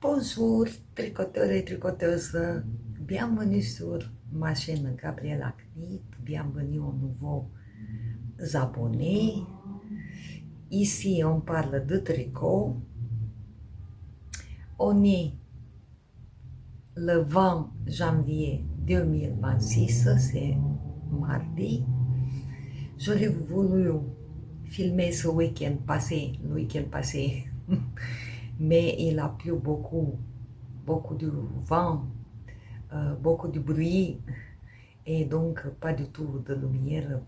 Bonjour, tricoteurs et tricoteuses. Bienvenue sur ma chaîne Gabriela Knit. Bienvenue aux nouveaux abonnés. Ici, on parle de tricot. On est le 20 janvier 2026, c'est mardi. J'aurais voulu filmer ce week-end passé, le week-end passé, mais il a plu beaucoup, beaucoup de vent, beaucoup de bruit et donc pas du tout de lumière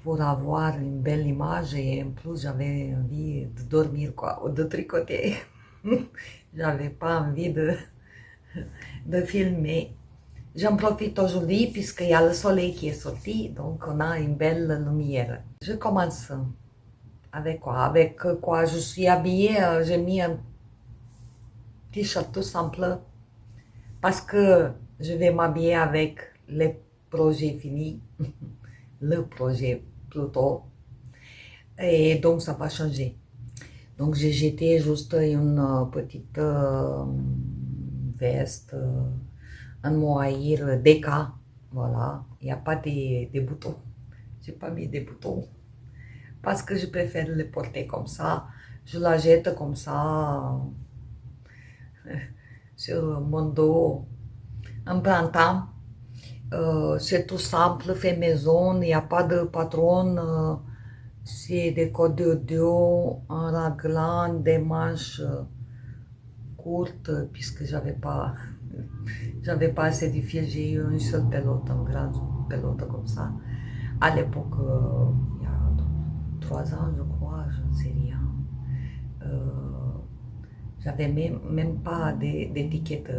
pour avoir une belle image et en plus j'avais envie de dormir quoi, ou de tricoter. J'avais pas envie de filmer. J'en profite aujourd'hui puisqu'il y a le soleil qui est sorti, donc on a une belle lumière. Je commence avec quoi? Avec quoi je suis habillée, j'ai mis un t-shirt tout simple parce que je vais m'habiller avec les projets finis, le projet plutôt, et donc ça va changer. Donc j'ai jeté juste une petite veste, un mohair déca, voilà, il n'y a pas des boutons, j'ai pas mis des boutons parce que je préfère les porter comme ça, je la jette comme ça sur mon dos en printemps. C'est tout simple, fait maison, il n'y a pas de patron, c'est des codes audio, un raglan, des manches courtes, puisque j'avais pas assez de fil, j'ai eu une seule pelote, une grande pelote comme ça. À l'époque, il y a 3 ans, je crois, je ne sais rien. J'avais même pas d'étiquette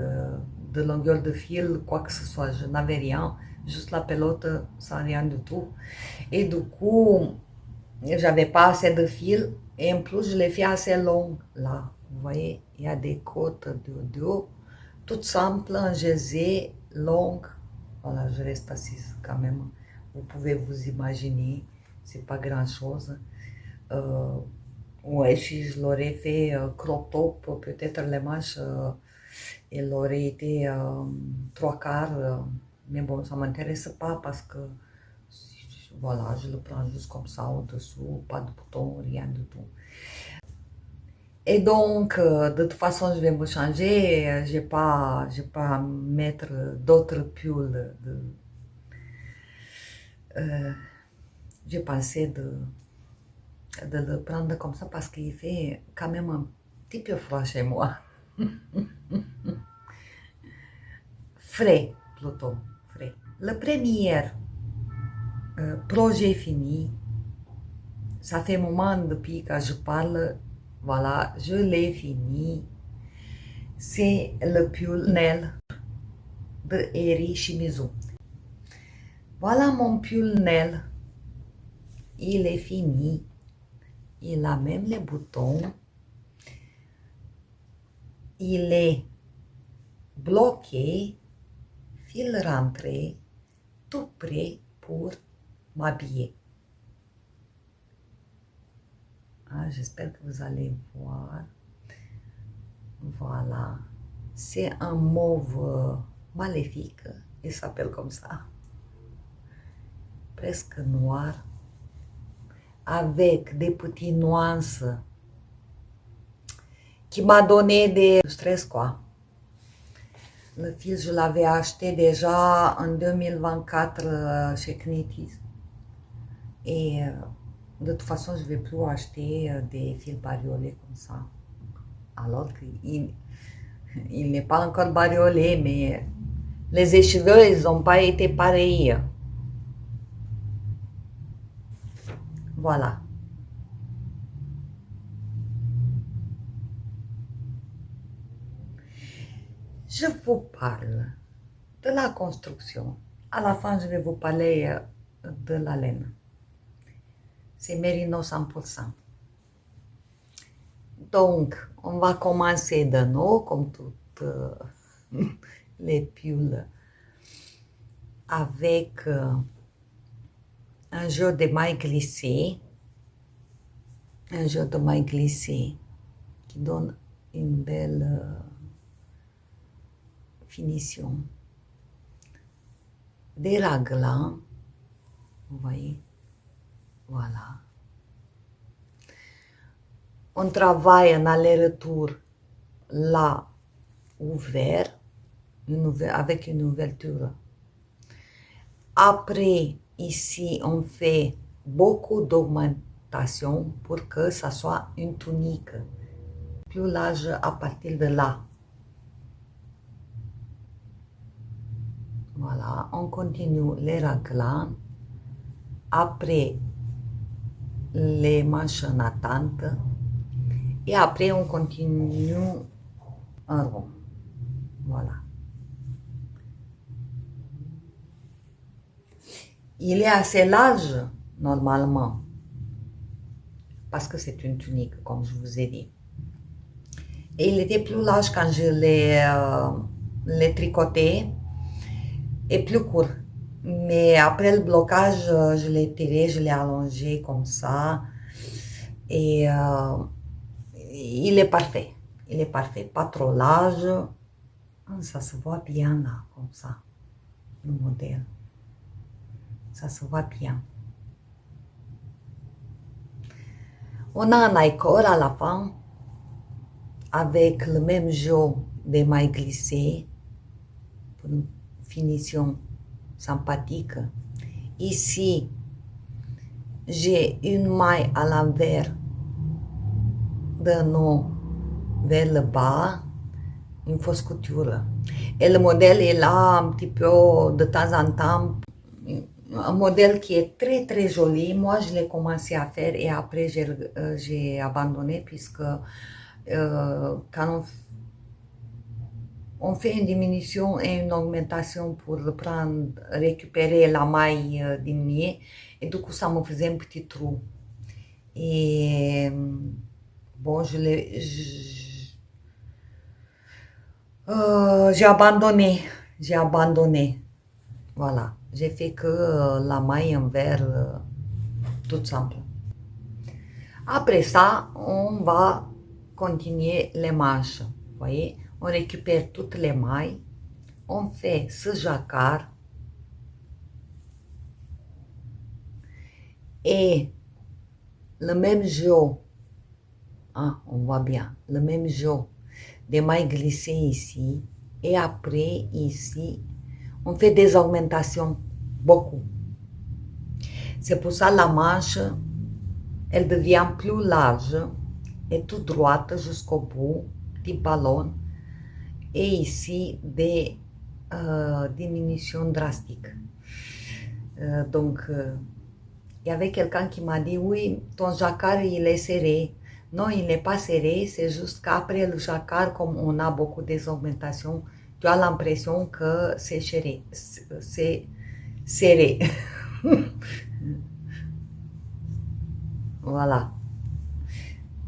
de longueur de fil, quoi que ce soit. Je n'avais rien, juste la pelote sans rien du tout. Et du coup, j'avais pas assez de fil. Et en plus, je l'ai fait assez long. Là, vous voyez, il y a des côtes de dos, toutes simples, en jersey, longues. Voilà, je reste assise quand même. Vous pouvez vous imaginer, c'est pas grand chose. Ouais, si je l'aurais fait crop top, peut-être les manches, elles auraient été 3/4, mais bon, ça ne m'intéresse pas parce que, voilà, je le prends juste comme ça au-dessous, pas de bouton, rien du tout. Et donc, de toute façon, je vais me changer, j'ai pas à mettre d'autres pulls. J'ai pensé de le prendre comme ça parce qu'il fait quand même un petit peu froid chez moi. Frais, plutôt, frais. Le premier projet fini, ça fait un moment depuis que je parle, voilà, je l'ai fini. C'est le pull Nel de Eri Shimizu. Voilà mon pull Nel, il est fini. Il a même les boutons. Il est bloqué, fil rentré, tout prêt pour m'habiller. Ah, j'espère que vous allez voir. Voilà. C'est un mauve maléfique. Il s'appelle comme ça. Presque noir. Avec des petites nuances qui m'a donné des stress, quoi. Le fil, je l'avais acheté déjà en 2024 chez Knitis. Et de toute façon, je ne vais plus acheter des fils bariolés comme ça. Alors qu'il n'est pas encore bariolé, mais les écheveux, ils n'ont pas été pareils. Voilà. je vous parle de la construction. À la fin, je vais vous parler de la laine. C'est Merino 100%. Donc, on va commencer de nouveau, comme toutes les pulls, avec un jeu de mailles glissées. Un jeu de mailles glissées qui donne une belle finition. Des raglans, vous voyez, voilà. On travaille en aller-retour là ouvert, avec une ouverture. Après, ici, on fait beaucoup d'augmentation pour que ça soit une tunique plus large à partir de là. Voilà, on continue les raglans. Après, les manches en attente. Et après, on continue en rond. Voilà. Il est assez large, normalement, parce que c'est une tunique, comme je vous ai dit. Et il était plus large quand je l'ai tricoté et plus court. Mais après le blocage, je l'ai tiré, je l'ai allongé comme ça. Et il est parfait. Il est parfait. Pas trop large. Ça se voit bien là, comme ça, le modèle. Ça se voit bien. On a un accord à la fin avec le même jeu des mailles glissées pour une finition sympathique. Ici, j'ai une maille à l'envers de nous vers le bas, une fausse couture. Et le modèle est là un petit peu de temps en temps. Un modèle qui est très très joli. Moi, je l'ai commencé à faire et après j'ai abandonné puisque quand on fait une diminution et une augmentation pour récupérer la maille diminuée et du coup ça me faisait un petit trou. Et bon, j'ai abandonné. Voilà. J'ai fait que la maille envers toute simple. Après ça, on va continuer les manches. Vous voyez, on récupère toutes les mailles. On fait ce jacquard. Et le même jeu, hein, on voit bien, le même jeu des mailles glissées ici. Et après, ici, on fait des augmentations, beaucoup. C'est pour ça la manche, elle devient plus large et toute droite jusqu'au bout, petit ballon. Et ici, des diminutions drastiques. Donc, il y avait quelqu'un qui m'a dit, oui, ton jacquard, il est serré. Non, il n'est pas serré, c'est juste qu'après le jacquard, comme on a beaucoup d'augmentations, tu as l'impression que c'est serré. C'est serré. Voilà.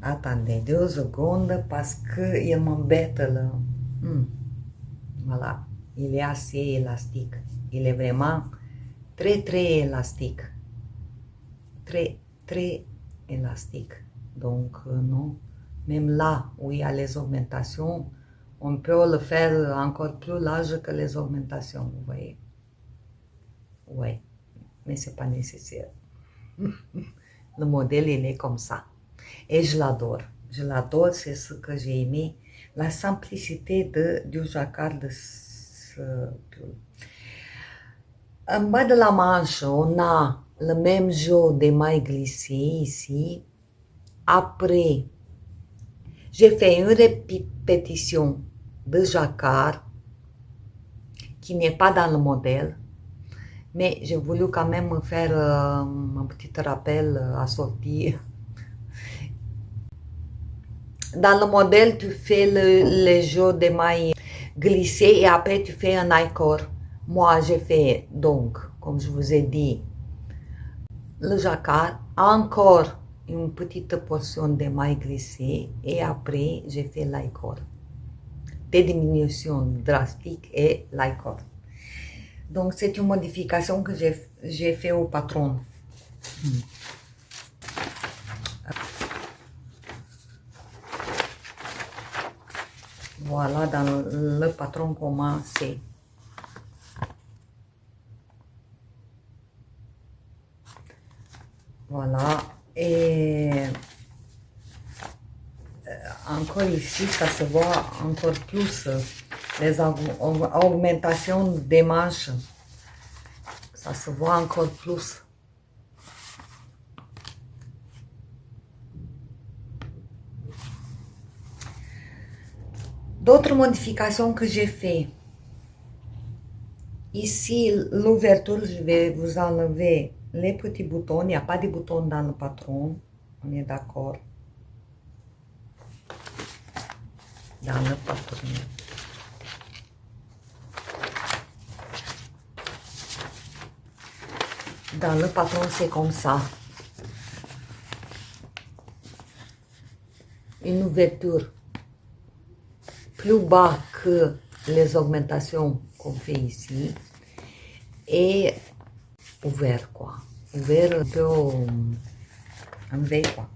Attendez 2 secondes parce qu'il m'embête là. Voilà. Il est assez élastique. Il est vraiment très très élastique. Très très élastique. Donc non. Même là où il y a les augmentations, on peut le faire encore plus large que les augmentations, vous voyez. Ouais, mais c'est pas nécessaire. Le modèle, il est comme ça. Et je l'adore. Je l'adore, c'est ce que j'ai aimé. La simplicité du jacquard de ce pull. En bas de la manche, on a le même jeu des mailles glissées ici. Après, j'ai fait une répétition de jacquard qui n'est pas dans le modèle. Mais j'ai voulu quand même faire un petit rappel assorti. Dans le modèle, tu fais le jeu des mailles. glisser et après tu fais un accord. Moi, j'ai fait donc, comme je vous ai dit, le jacquard, encore une petite portion de maille glissée et après j'ai fait l'accord. Des diminutions drastiques et l'accord. Donc c'est une modification que j'ai fait au patron. Voilà, dans le patron comment c'est. Voilà, et encore ici, ça se voit encore plus les augmentations des manches. Ça se voit encore plus. D'autres modifications que j'ai fait. Ici, l'ouverture, je vais vous enlever les petits boutons. Il n'y a pas de boutons dans le patron. On est d'accord. Dans le patron. Dans le patron, c'est comme ça. Une ouverture plus bas que les augmentations qu'on fait ici. Et ouvert, quoi. Ouvert un peu en V, quoi.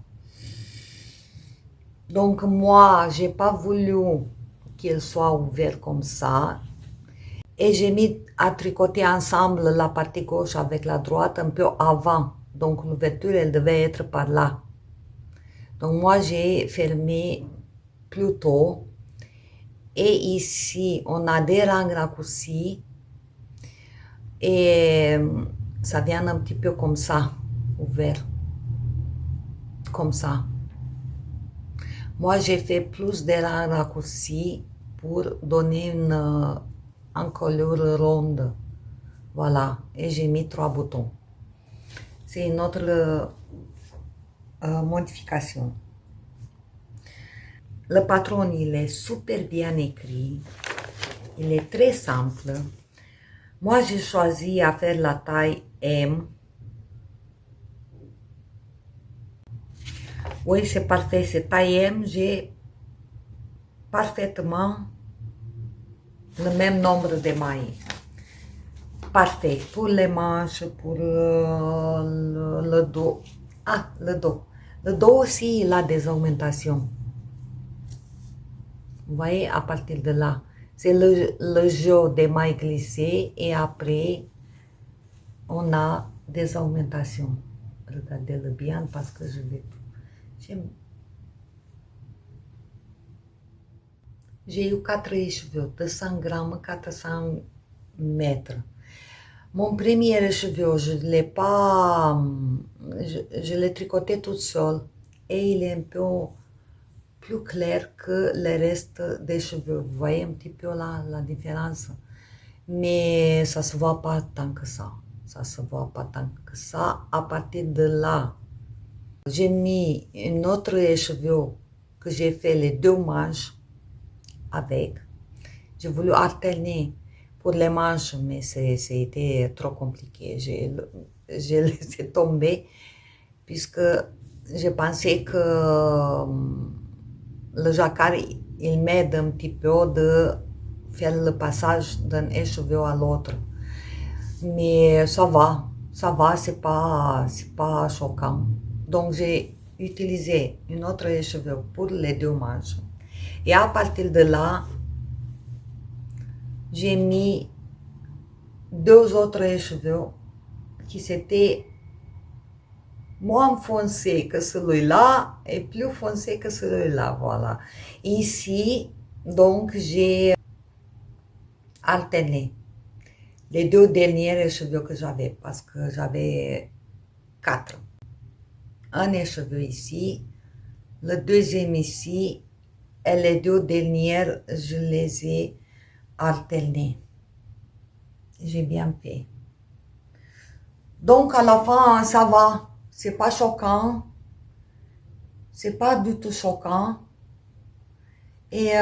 Donc, moi, j'ai pas voulu qu'il soit ouvert comme ça. Et j'ai mis à tricoter ensemble la partie gauche avec la droite un peu avant. Donc, l'ouverture, elle devait être par là. Donc, moi, j'ai fermé plus tôt. Et ici, on a des rangs raccourcis. Et ça vient un petit peu comme ça, ouvert. Comme ça. Moi, j'ai fait plus de rangs raccourcis pour donner une encolure ronde. Voilà. Et j'ai mis 3 boutons. C'est une autre modification. Le patron, il est super bien écrit. Il est très simple. Moi, j'ai choisi à faire la taille M. Oui, c'est parfait. C'est taille M. J'ai parfaitement le même nombre de mailles. Parfait. Pour les manches, pour le dos. Ah, le dos. Le dos aussi, il a des augmentations. Vous voyez, à partir de là. C'est le jeu des mailles glissées et après, on a des augmentations. Regardez-le bien parce que je vais... J'ai eu 4 écheveaux, 200 grammes, 400 mètres. Mon premier écheveau, je ne l'ai pas... Je l'ai tricoté toute seule et il est un peu plus clair que le reste des cheveux. Vous voyez un petit peu la différence? Mais ça ne se voit pas tant que ça. Ça se voit pas tant que ça. À partir de là, j'ai mis une autre écheveau que j'ai fait les 2 manches avec. J'ai voulu alterner pour les manches, mais c'était trop compliqué. J'ai laissé tomber puisque je pensais que le jacquard, il m'aide un petit peu de faire le passage d'un écheveau à l'autre. Mais ça va, c'est pas choquant. Donc j'ai utilisé une autre écheveau pour les 2 manches. Et à partir de là, j'ai mis 2 autres écheveaux qui étaient moins foncés que celui-là et plus foncés que celui-là, voilà. Ici, donc, j'ai alterné les 2 derniers écheveaux que j'avais parce que j'avais 4. Un écheveau ici, le deuxième ici et les 2 dernières, je les ai alternés. J'ai bien fait. Donc, à la fin, ça va. C'est pas choquant. C'est pas du tout choquant. Et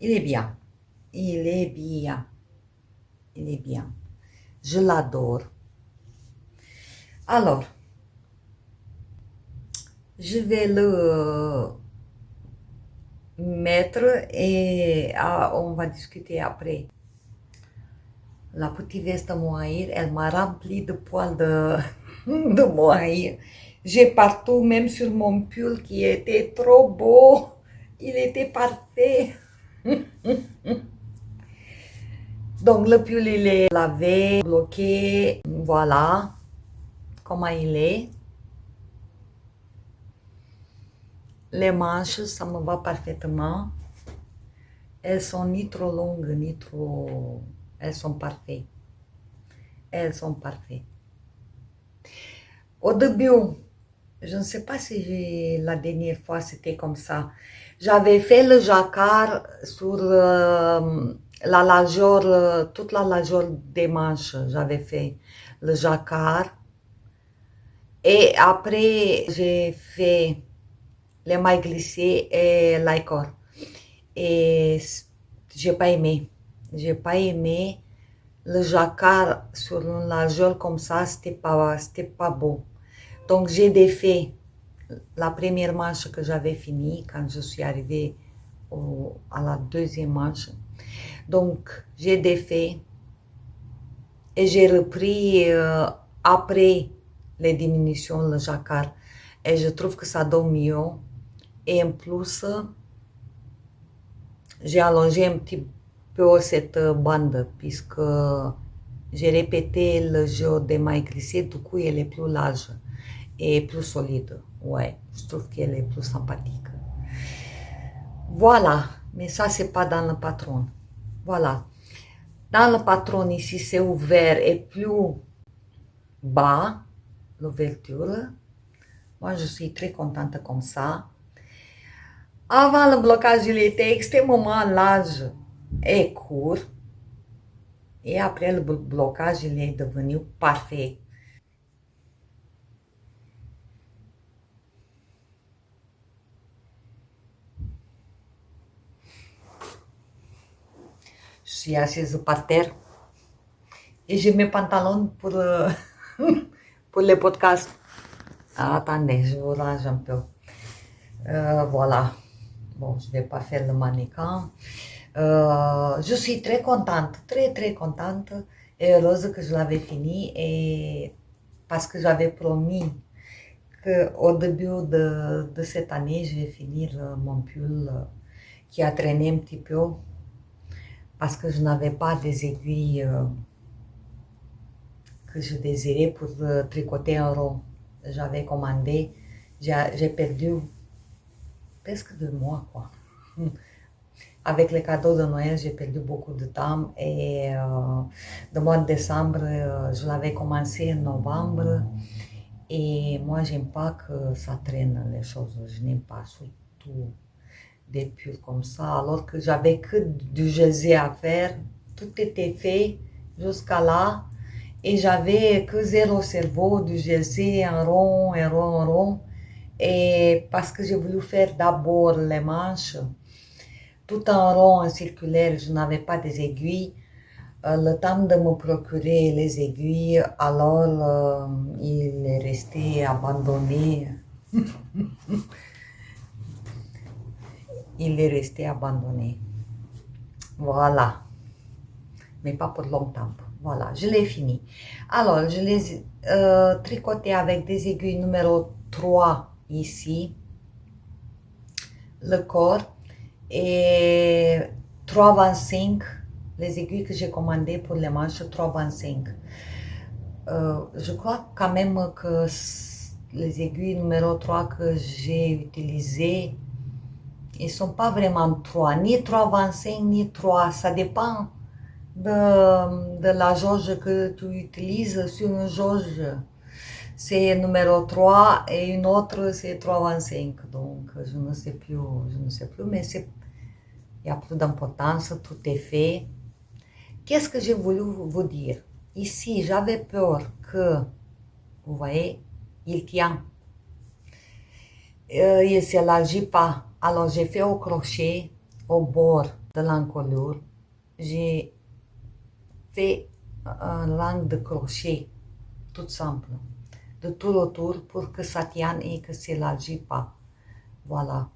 Il est bien. Il est bien. Il est bien. Je l'adore. Alors, je vais le mettre et on va discuter après. La petite veste mohair, elle m'a rempli de poils de mohair. J'ai partout, même sur mon pull qui était trop beau. Il était parfait. Donc le pull, il est lavé, bloqué. Voilà comment il est. Les manches, ça me va parfaitement. Elles sont ni trop longues, ni trop... Elles sont parfaites. Elles sont parfaites. Au début, je ne sais pas si la dernière fois c'était comme ça. J'avais fait le jacquard sur la largeur, toute la largeur des manches. J'avais fait le jacquard. Et après, j'ai fait les mailles glissées et l'aïcor. Et j'ai pas aimé. J'ai pas aimé le jacquard sur une largeur comme ça, c'était pas beau. Donc j'ai défait la première manche que j'avais finie quand je suis arrivée à la deuxième manche. Donc j'ai défait et j'ai repris après les diminutions le jacquard. Et je trouve que ça donne mieux. Et en plus, j'ai allongé un petit peu cette bande puisque j'ai répété le jeu des mailles glissées, du coup elle est plus large et plus solide. Ouais, je trouve qu'elle est plus sympathique. Voilà, mais ça c'est pas dans le patron. Voilà. Dans le patron ici c'est ouvert et plus bas, l'ouverture. Moi je suis très contente comme ça. Avant le blocage il était extrêmement large et court. Et après le blocage il est devenu parfait. Je suis assise par terre et j'ai mes pantalons pour, pour les podcasts. Attendez, je vous range un peu. Voilà. Bon, je ne vais pas faire le mannequin. Je suis très contente, très contente et heureuse que je l'avais fini et parce que j'avais promis qu'au début de cette année, je vais finir mon pull qui a traîné un petit peu parce que je n'avais pas des aiguilles que je désirais pour tricoter en rond. J'avais commandé, j'ai perdu presque 2 mois, quoi. Avec les cadeaux de Noël, j'ai perdu beaucoup de temps et le mois de décembre, je l'avais commencé en novembre et moi, j'aime pas que ça traîne les choses. Je n'aime pas surtout des pulls comme ça, alors que j'avais que du jersey à faire. Tout était fait jusqu'à là et j'avais que zéro cerveau, du jersey en rond, en rond, en rond. Et parce que j'ai voulu faire d'abord les manches, tout en rond, en circulaire, je n'avais pas des aiguilles. Le temps de me procurer les aiguilles, alors il est resté abandonné. Il est resté abandonné. Voilà. Mais pas pour longtemps. Voilà, je l'ai fini. Alors, je l'ai tricoté avec des aiguilles numéro 3 ici. Le corps. Et 3,25 les aiguilles que j'ai commandées pour les manches, 3,25. Je crois quand même que les aiguilles numéro 3 que j'ai utilisées, ils ne sont pas vraiment 3, ni 3,25 ni 3, ça dépend de la jauge que tu utilises. Sur une jauge, c'est numéro 3 et une autre, c'est 3,25. Donc, je ne sais plus, mais il n'y a plus d'importance, tout est fait. Qu'est-ce que j'ai voulu vous dire? Ici, j'avais peur que, vous voyez, il tient. Il ne s'élargit pas. Alors, j'ai fait au crochet, au bord de l'encolure, j'ai fait un langue de crochet, tout simple, de tout autour pour que ça tienne et que ça s'élargit pas. Voilà.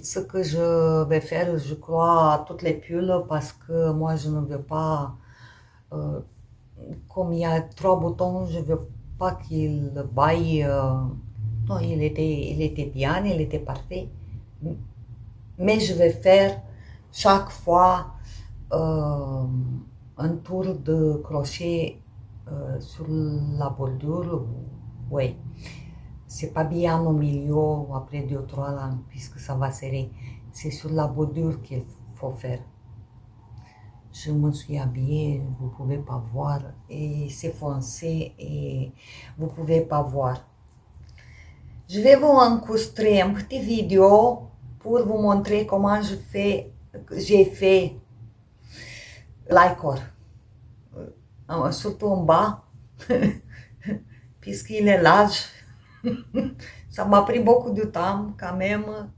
Ce que je vais faire, je crois, toutes les pulls parce que moi je ne veux pas, comme il y a 3 boutons, je veux pas qu'il baille. Non, il était bien, il était parfait. Mais je vais faire chaque fois un tour de crochet sur la bordure. Oui, c'est pas bien au milieu après 2 ou 3 langues puisque ça va serrer. C'est sur la bordure qu'il faut faire. Je me suis habillée, vous pouvez pas voir, et c'est foncé et vous pouvez pas voir. Je vais vous enregistrer un petit vidéo pour vous montrer comment j'ai fait l'icord, surtout en bas, puisqu'il est large. Ça m'a pris beaucoup de temps quand même.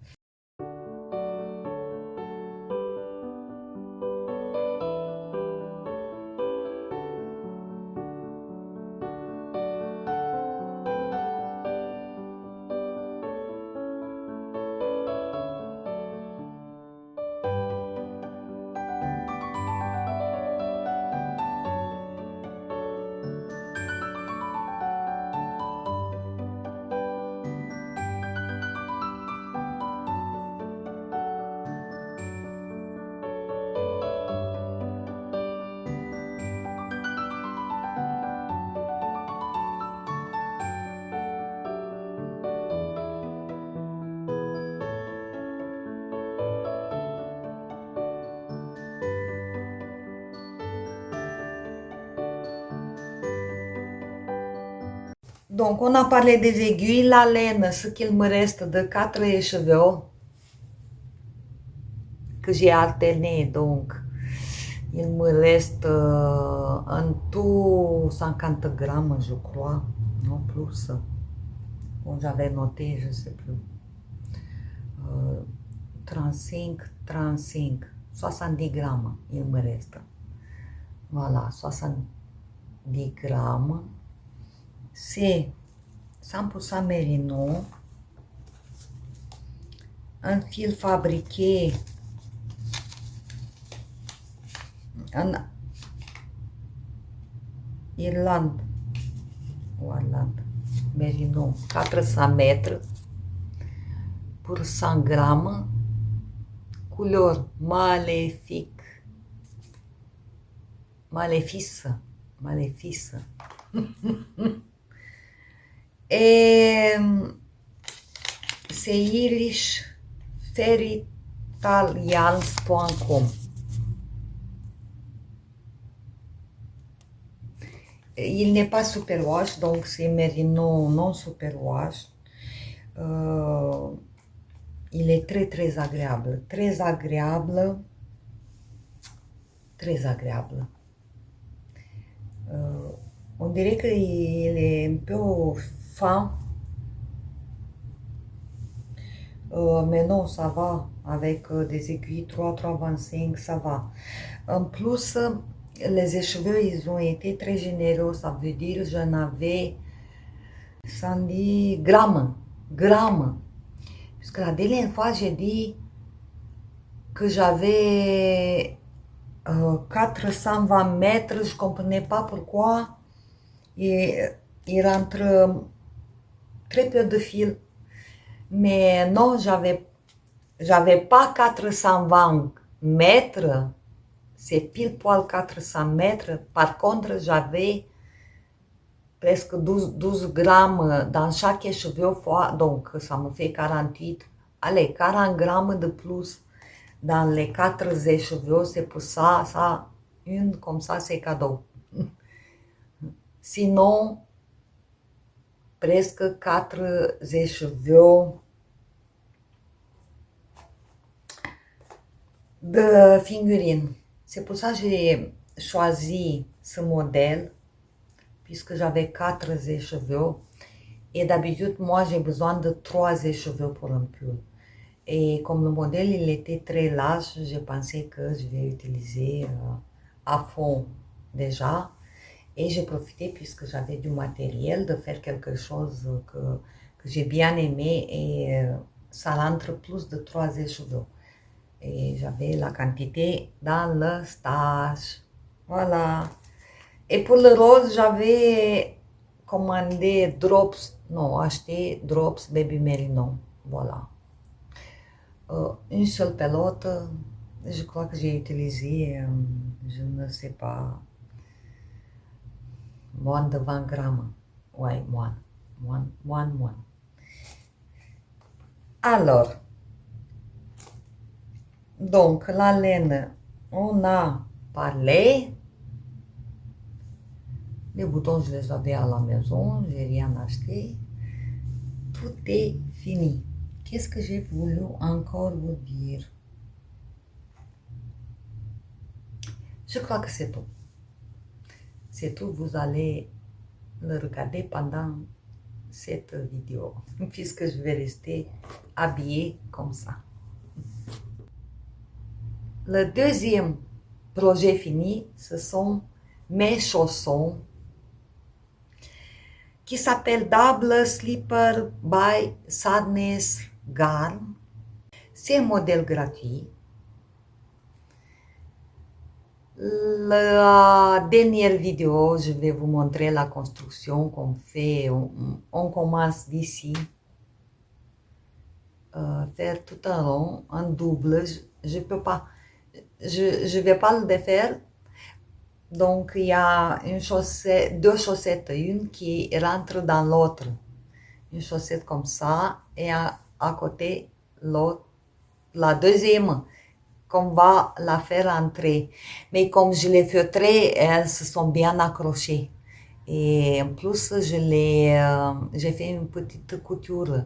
Donc, on a parlé des aiguilles, la laine, ce qu'il me reste de 4 écheveaux que j'ai alterné. Donc, il me reste en tout 50 grammes, je crois, non plus. Bon, j'avais noté, je ne sais plus. 35, 35, 70 grammes, il me reste. Voilà, 70 grammes. C'est 100% mérino, un fil fabriqué en Irlande, mérino, 400 mètres pour 100 grammes, couleur maléfique, maléfice, et c'est irishfairytalians.com. Il n'est pas superwash, donc c'est mérino non superwash. Il est très très agréable, très agréable, très agréable. On dirait qu'il est un peu fin, mais non, ça va, avec des aiguilles 3,25, ça va. En plus, les écheveaux, ils ont été très généreux, ça veut dire j'en avais 110 grammes. Parce que la dernière fois, j'ai dit que j'avais 420 mètres, je ne comprenais pas pourquoi. Et il rentre très peu de fil. Mais non, j'avais pas 420 mètres, c'est pile poil 400 mètres. Par contre, j'avais presque 12 grammes dans chaque écheveu, donc ça me fait 48. Allez, 40 grammes de plus dans les 4 écheveux, c'est pour ça, une comme ça, c'est cadeau. Sinon, presque 4 écheveux de figurines. C'est pour ça que j'ai choisi ce modèle, puisque j'avais 4 écheveux. Et d'habitude, moi, j'ai besoin de 3 écheveux pour un pull. Et comme le modèle il était très large, je pensais que je vais utiliser à fond déjà. Et j'ai profité, puisque j'avais du matériel, de faire quelque chose que j'ai bien aimé et ça rentre plus de 3 écheveaux. Et j'avais la quantité dans le stage. Voilà. Et pour le rose, j'avais commandé drops, non, acheté drops Baby Merino. Voilà. Une seule pelote, je crois que j'ai utilisé, je ne sais pas, moins de 20 grammes. Ouais, moins. Alors, donc, la laine, on a parlé. Les boutons, je les avais à la maison, j'ai rien acheté. Tout est fini. Qu'est-ce que j'ai voulu encore vous dire? Je crois que c'est tout. C'est tout, vous allez le regarder pendant cette vidéo, puisque je vais rester habillée comme ça. Le deuxième projet fini, ce sont mes chaussons qui s'appelle Double Slipper by Sadness Garn. C'est un modèle gratuit. La dernière vidéo, je vais vous montrer la construction qu'on fait. On commence d'ici, faire tout un rond, un double. Je peux pas, je vais pas le défaire. Donc il y a une chaussette, deux chaussettes, une qui rentre dans l'autre, une chaussette comme ça, et à côté l'autre, la deuxième qu'on va la faire entrer. Mais comme je l'ai feutrée, elles se sont bien accrochées. Et en plus, j'ai fait une petite couture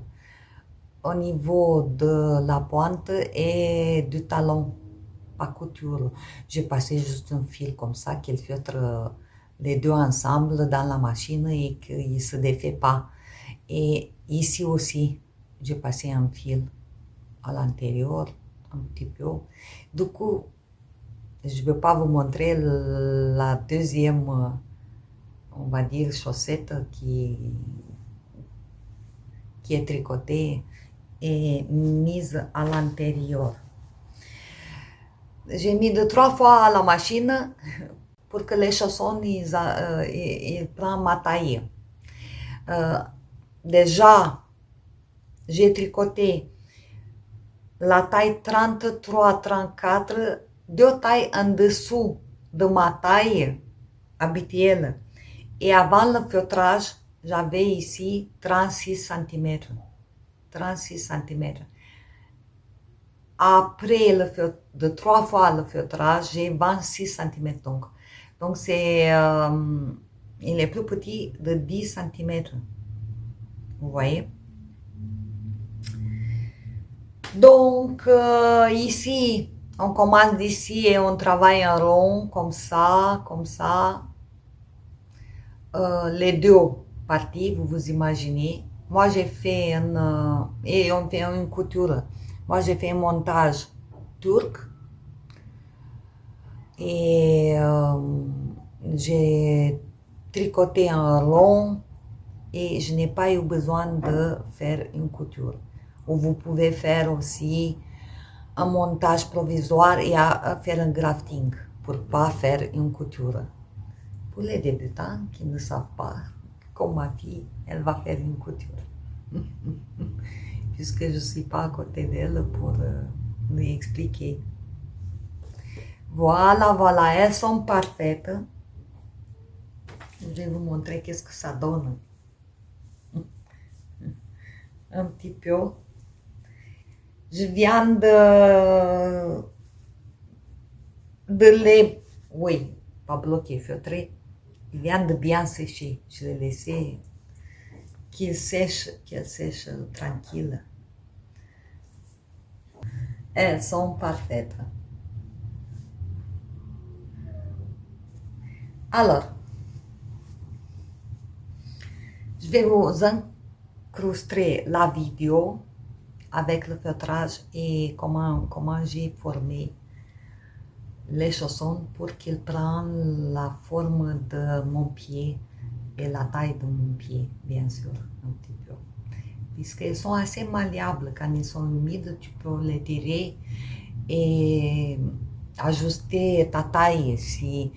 au niveau de la pointe et du talon, pas couture. J'ai passé juste un fil comme ça qu'il feutre les deux ensemble dans la machine et qu'il ne se défait pas. Et ici aussi, j'ai passé un fil à l'intérieur, un petit peu. Du coup, je ne vais pas vous montrer la deuxième, on va dire, chaussette qui est tricotée et mise à l'intérieur. J'ai mis 2-3 fois à la machine pour que les chaussons ils prennent ma taille. Déjà, j'ai tricoté la taille 33-34, deux tailles en dessous de ma taille habituelle. Et avant le feutrage, j'avais ici 36 cm. 36 cm. Après de 3 fois le feutrage, j'ai 26 cm. Donc il est plus petit de 10 cm. Vous voyez? Donc ici, on commence d'ici et on travaille en rond, comme ça, comme ça. Les deux parties, vous vous imaginez. Moi, j'ai fait et on fait une couture. Moi, j'ai fait un montage turc. Et j'ai tricoté en rond et je n'ai pas eu besoin de faire une couture. Ou vous pouvez faire aussi un montage provisoire et à faire un grafting pour pas faire une couture. Pour les débutants qui ne savent pas, comme ma fille, elle va faire une couture. Puisque je ne suis pas à côté d'elle pour lui expliquer. Voilà, voilà, elles sont parfaites. Je vais vous montrer qu'est-ce que ça donne. Un petit peu. Je viens de les, oui, pas bloquer, feutré. Il vient de bien sécher. Je l'ai laissé qu'il sèche tranquille. Elles sont parfaites. Alors, je vais vous incruster la vidéo avec le feutrage et comment j'ai formé les chaussons pour qu'ils prennent la forme de mon pied et la taille de mon pied, bien sûr, un petit peu. Puisqu'ils sont assez malléables, quand ils sont humides, tu peux les tirer et ajuster ta taille. Si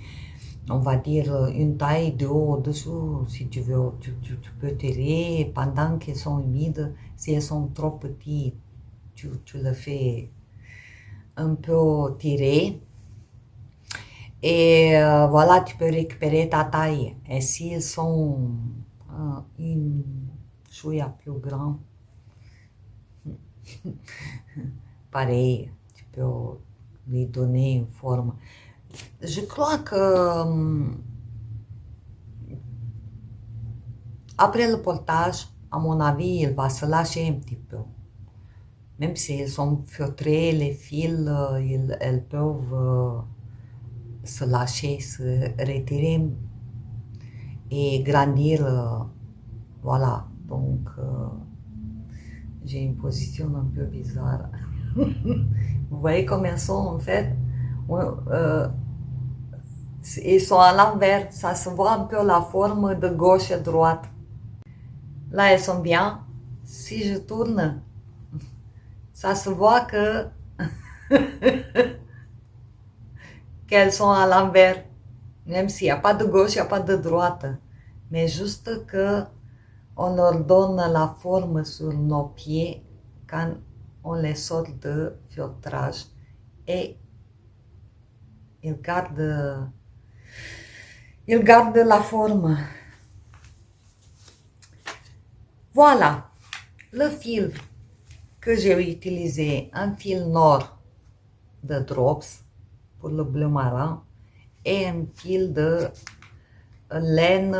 on va dire une taille de haut au-dessous, si tu veux, tu peux tirer pendant qu'ils sont humides. Si elles sont trop petites, tu le fais un peu tirer. Et voilà, tu peux récupérer ta taille. Et s'ils sont une chouïa plus grand, pareil, tu peux lui donner une forme. Je crois que après le portage, à mon avis, il va se lâcher un petit peu. Même s'ils sont feutrés, les fils, elles peuvent se lâcher, se retirer et grandir. Voilà, donc j'ai une position un peu bizarre. Vous voyez comme elles sont en fait? Ils sont à l'envers, ça se voit un peu la forme de gauche et droite. Là, elles sont bien. Si je tourne, ça se voit que qu'elles sont à l'envers. Même s'il n'y a pas de gauche, il n'y a pas de droite. Mais juste que on leur donne la forme sur nos pieds quand on les sort de feutrage. Et ils gardent la forme. Voilà, le fil que j'ai utilisé, un fil noir de Drops pour le bleu marin et un fil de laine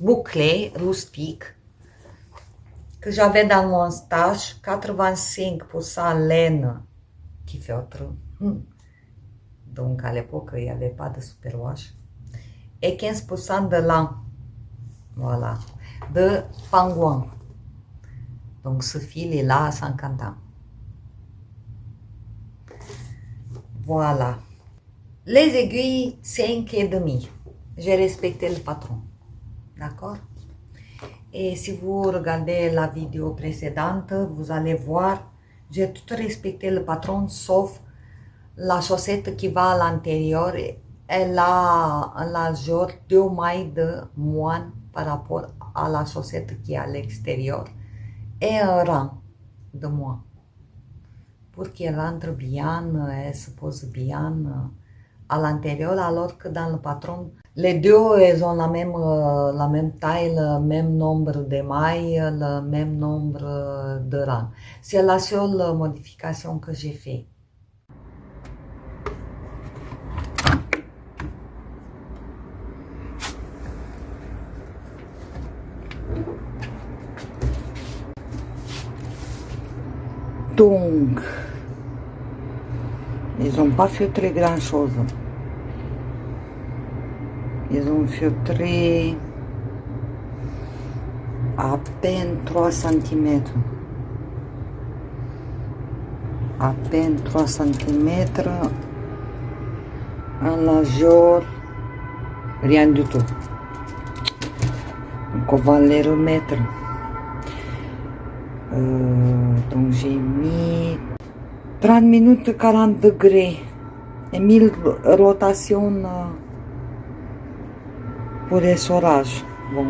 bouclée, rustique, que j'avais dans mon stage, 85% laine qui feutre. Donc à l'époque, il n'y avait pas de superwash. Et 15% de lin. Voilà, de pingouin. Donc ce fil est là à 50 ans. Voilà. Les aiguilles, 5,5. J'ai respecté le patron. D'accord? Et si vous regardez la vidéo précédente, vous allez voir, j'ai tout respecté le patron, sauf la chaussette qui va à l'intérieur. Elle a un largeur 2 mailles de moins par rapport à la chaussette qui est à l'extérieur et un rang de moins pour qu'elle rentre bien, elle se pose bien à l'intérieur, alors que dans le patron, les deux, elles ont la même taille, le même nombre de mailles, le même nombre de rangs. C'est la seule modification que j'ai faite. Donc, ils n'ont pas feutré grand chose. Ils ont feutré à peine 3 cm. À peine 3 cm. En largeur, rien du tout. Donc on va les remettre. Donc j'ai mis 30 minutes 40 degrés et 1000 rotations pour essorage. Bon,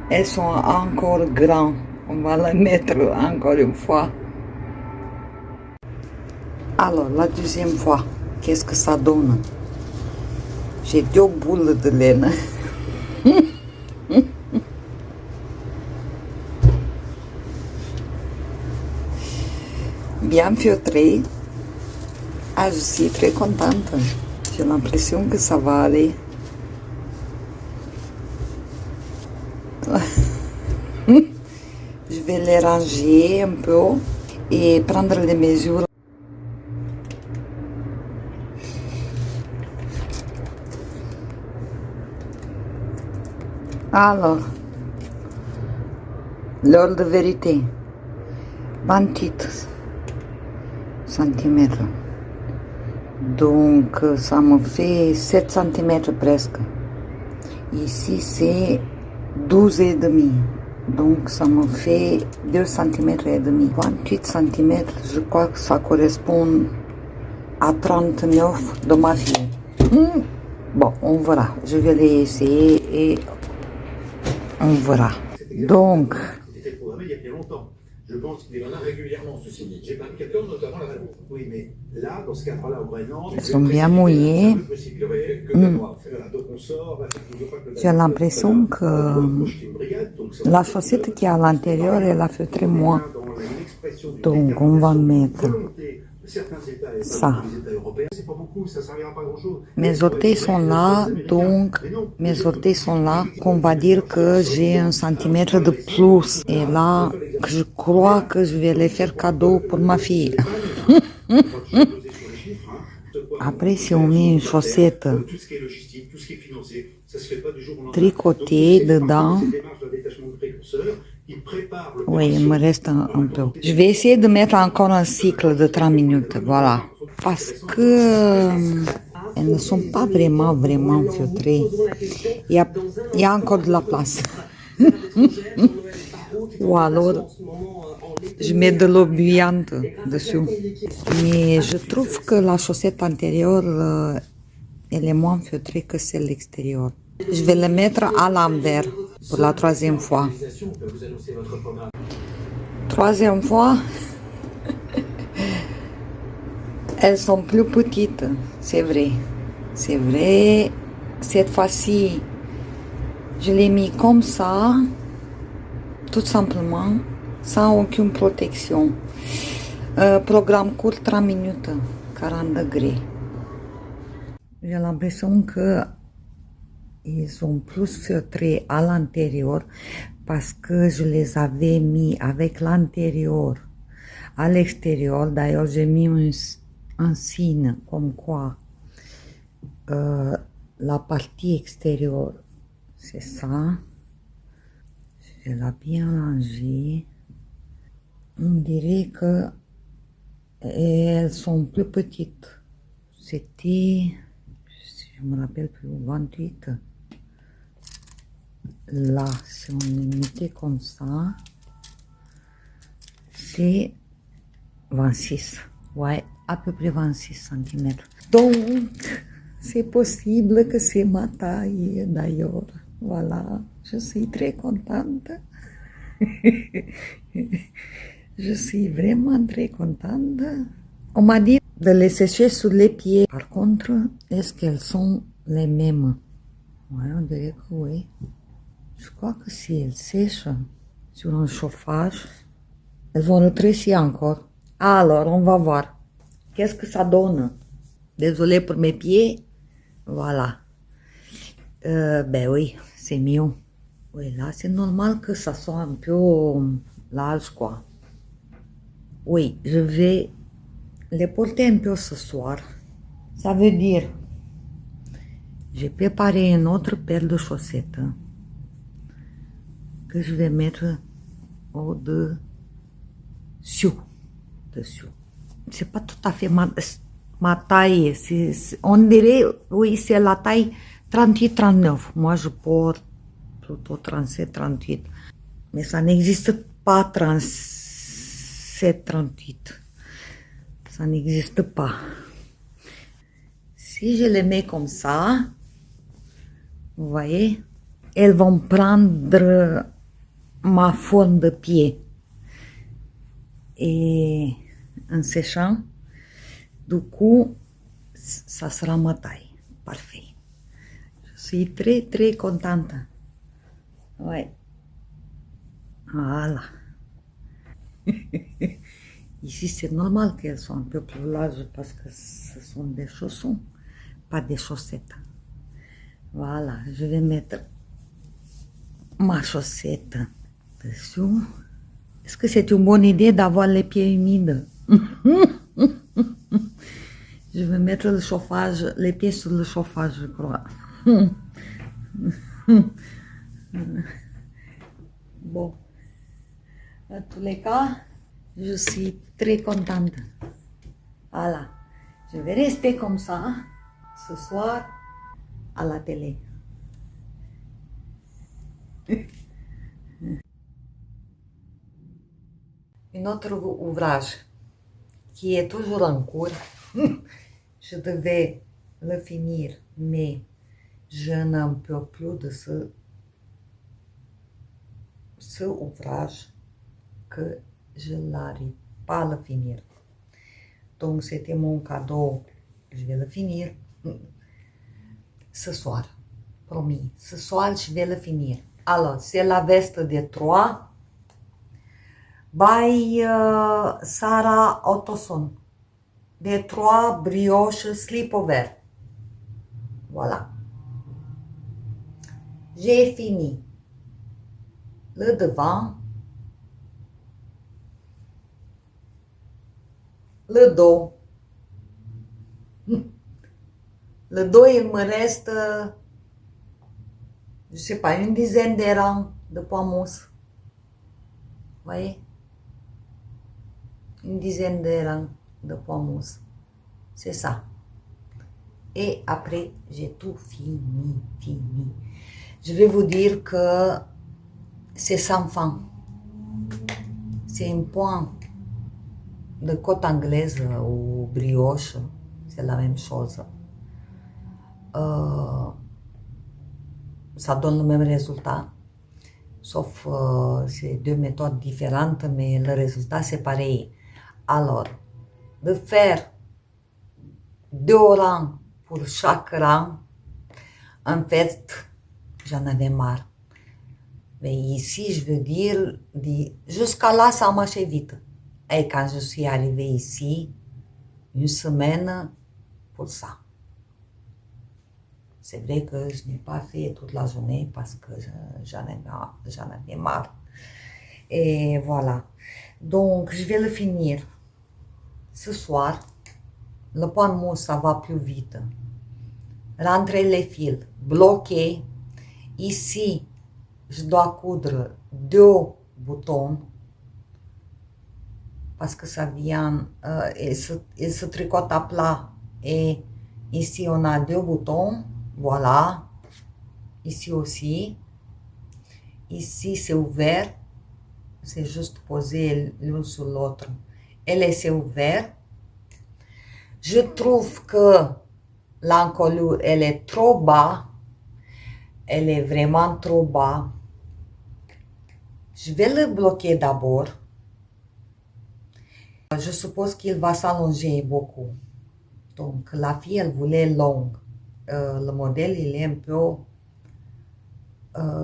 elles sont encore grandes. On va les mettre encore une fois. Alors, la deuxième fois, qu'est-ce que ça donne? J'ai 2 boules de laine. Bien feutré. Ah, je suis très contente. J'ai l'impression que ça va aller. Je vais les ranger un peu et prendre les mesures. Alors, L'heure de vérité. 28 cm. Donc, ça me fait 7 cm presque. Ici, c'est 12 et demi. Donc, ça me fait 2 cm et demi. 28 cm, je crois que ça correspond à 39 de ma fille. Bon, on verra. Je vais les essayer et on verra. Donc, c'était programmé il y a bien longtemps. Je pense qu'il y en a régulièrement, ceci dit. J'ai pas de capteur, notamment la Valence. Oui, mais là, dans ce cadre-là, au Groenland, ils sont bien mouillés. J'ai l'impression que la chaussette qui est à l'intérieur, elle a feutré moins. Donc, on va mettre ça. Mes orteils sont là, donc mes orteils sont là, qu'on va dire que j'ai 1 centimètre de plus. Et là, je crois que je vais les faire cadeau pour ma fille. Après, si on met une chaussette tricotée dedans, oui, il me reste un peu. Je vais essayer de mettre encore un cycle de 3 minutes, voilà. Parce que elles ne sont pas vraiment feutrées. Il y a encore de la place. Ou alors, je mets de l'eau bouillante dessus. Mais je trouve que la chaussette antérieure, elle est moins feutrée que celle extérieure. Je vais le mettre à l'envers pour la 3e fois. 3e fois, elles sont plus petites, c'est vrai. C'est vrai, cette fois-ci, je l'ai mis comme ça, tout simplement, sans aucune protection. Programme court, 3 minutes, 40 degrés. J'ai l'impression que ils sont plus feutrés à l'intérieur parce que je les avais mis avec l'intérieur à l'extérieur. D'ailleurs, j'ai mis un signe comme quoi la partie extérieure, c'est ça. Je l'ai bien rangé. On dirait que elles sont plus petites. C'était, je me rappelle plus, 28. Là, si on les mettait comme ça, c'est 26. Ouais, à peu près 26 cm. Donc, c'est possible que c'est ma taille d'ailleurs. Voilà, je suis très contente. Je suis vraiment très contente. On m'a dit de les sécher sur les pieds. Par contre, est-ce qu'elles sont les mêmes? Ouais, on dirait que oui. Je crois que si elles sèchent sur un chauffage, elles vont rétrécir encore. Alors, on va voir. Qu'est-ce que ça donne? Désolée pour mes pieds. Voilà. Ben oui, c'est mieux. Oui, là, c'est normal que ça soit un peu large, quoi. Oui, je vais les porter un peu ce soir. Ça veut dire, j'ai préparé une autre paire de chaussettes que je vais mettre au-dessus. C'est pas tout à fait ma taille. On dirait, oui, c'est la taille 38-39. Moi, je porte plutôt 37-38. Mais ça n'existe pas 37-38. Ça n'existe pas. Si je les mets comme ça, vous voyez, elles vont prendre ma forme de pied. Et en séchant, du coup, ça sera ma taille. Parfait. Je suis très, très contente. Ouais. Voilà. Ici, c'est normal qu'elles soient un peu plus larges parce que ce sont des chaussons, pas des chaussettes. Voilà, je vais mettre ma chaussette dessus. Est-ce que c'est une bonne idée d'avoir les pieds humides? Je vais mettre le chauffage, les pieds sur le chauffage, je crois. Bon. En tous les cas, je suis très contente. Voilà. Je vais rester comme ça ce soir à la télé. Un autre ouvrage qui est toujours en cours. Je devais le finir, mais je n'en peux plus de ce ouvrage que je n'arrive pas à le finir. Donc c'était mon cadeau. Je vais le finir ce soir. Promis. Ce soir, je vais le finir. Alors, c'est la veste de Troie by Sarah Ottoson. De Troie brioche sleepover. Voilà. J'ai fini le devant, le dos. Le dos, il me reste, je sais pas, une dizaine de rangs de poids mousse. Vous voyez? Une dizaine de rangs de poids mousse. C'est ça. Et après, j'ai tout fini. Je vais vous dire que c'est sans fin. C'est un point de côte anglaise ou brioche. C'est la même chose. Ça donne le même résultat. Sauf c'est deux méthodes différentes, mais le résultat c'est pareil. Alors, de faire 2 rangs pour chaque rang, en fait, j'en avais marre. Mais ici, je veux dire, jusqu'à là, ça marchait vite. Et quand je suis arrivée ici, une semaine pour ça. C'est vrai que je n'ai pas fait toute la journée parce que j'en avais marre. Et voilà. Donc, je vais le finir ce soir. Le point de mousse, ça va plus vite. Rentrer les fils, bloquer. Ici, je dois coudre 2 boutons parce que ça vient, il se tricote à plat. Et ici, on a 2 boutons. Voilà. Ici aussi. Ici, c'est ouvert. C'est juste poser l'un sur l'autre. Et laisser ouvert. Je trouve que l'encolure, elle est trop bas. Elle est vraiment trop bas. Je vais le bloquer d'abord. Je suppose qu'il va s'allonger beaucoup. Donc, la fille, elle voulait longue. Le modèle, il est un peu,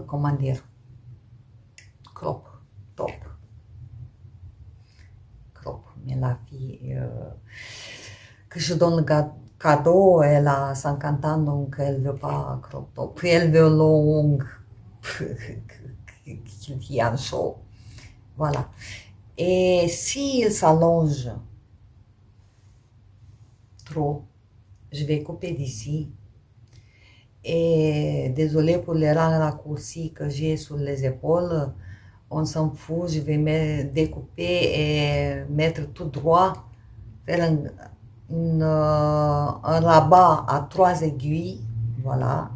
comment dire, crop, top. Crop. Mais la fille que je donne le cadeau, elle a 50 ans, donc elle ne veut pas crop top. Elle veut longue, qu'il vienne chaud. Voilà. Et s'il s'allonge trop, je vais couper d'ici. Et désolé pour les rangs raccourcis que j'ai sur les épaules, on s'en fout, je vais me découper et mettre tout droit, faire un rabat à 3 aiguilles, voilà,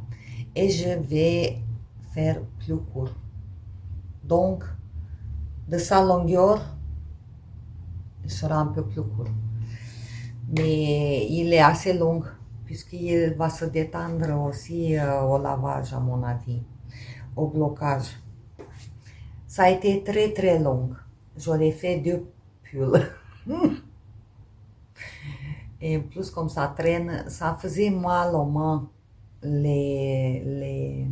et je vais faire plus court. Donc, de sa longueur, il sera un peu plus court. Mais il est assez long, puisqu'il va se détendre aussi au lavage, à mon avis, au blocage. Ça a été très très long. J'aurais fait 2 pulls. Et en plus, comme ça traîne, ça faisait mal aux mains. Le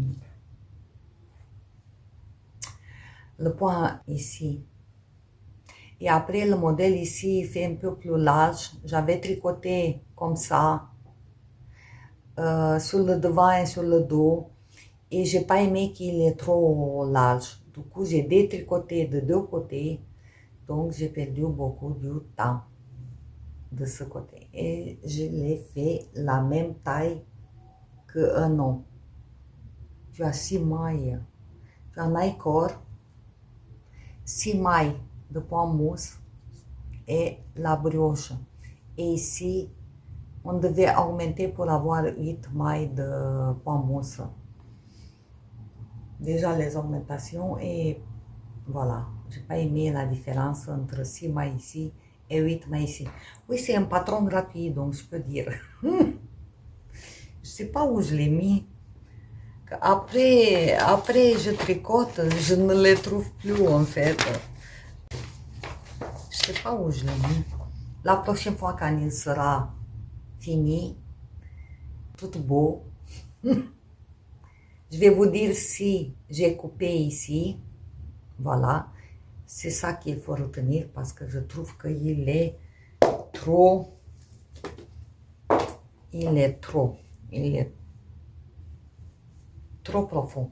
point ici. Et après, le modèle ici, il fait un peu plus large. J'avais tricoté comme ça, sur le devant et sur le dos. Et j'ai pas aimé qu'il est trop large. Du coup, j'ai détricoté de 2 côtés. Donc, j'ai perdu beaucoup de temps de ce côté. Et je l'ai fait la même taille qu'un homme. Tu as 6 mailles. Tu en as encore 6 mailles de pomme mousse et la brioche. Et ici, on devait augmenter pour avoir 8 mailles de pomme mousse. Déjà les augmentations et voilà. J'ai pas aimé la différence entre 6 mailles ici et 8 mailles ici. Oui, c'est un patron gratuit, donc je peux dire. Je sais pas où je l'ai mis. Après, je tricote, je ne les trouve plus en fait. Je sais pas où je l'ai mis. La prochaine fois quand il sera fini, tout beau, je vais vous dire si j'ai coupé ici. Voilà. C'est ça qu'il faut retenir parce que je trouve qu'il est trop. Il est trop profond,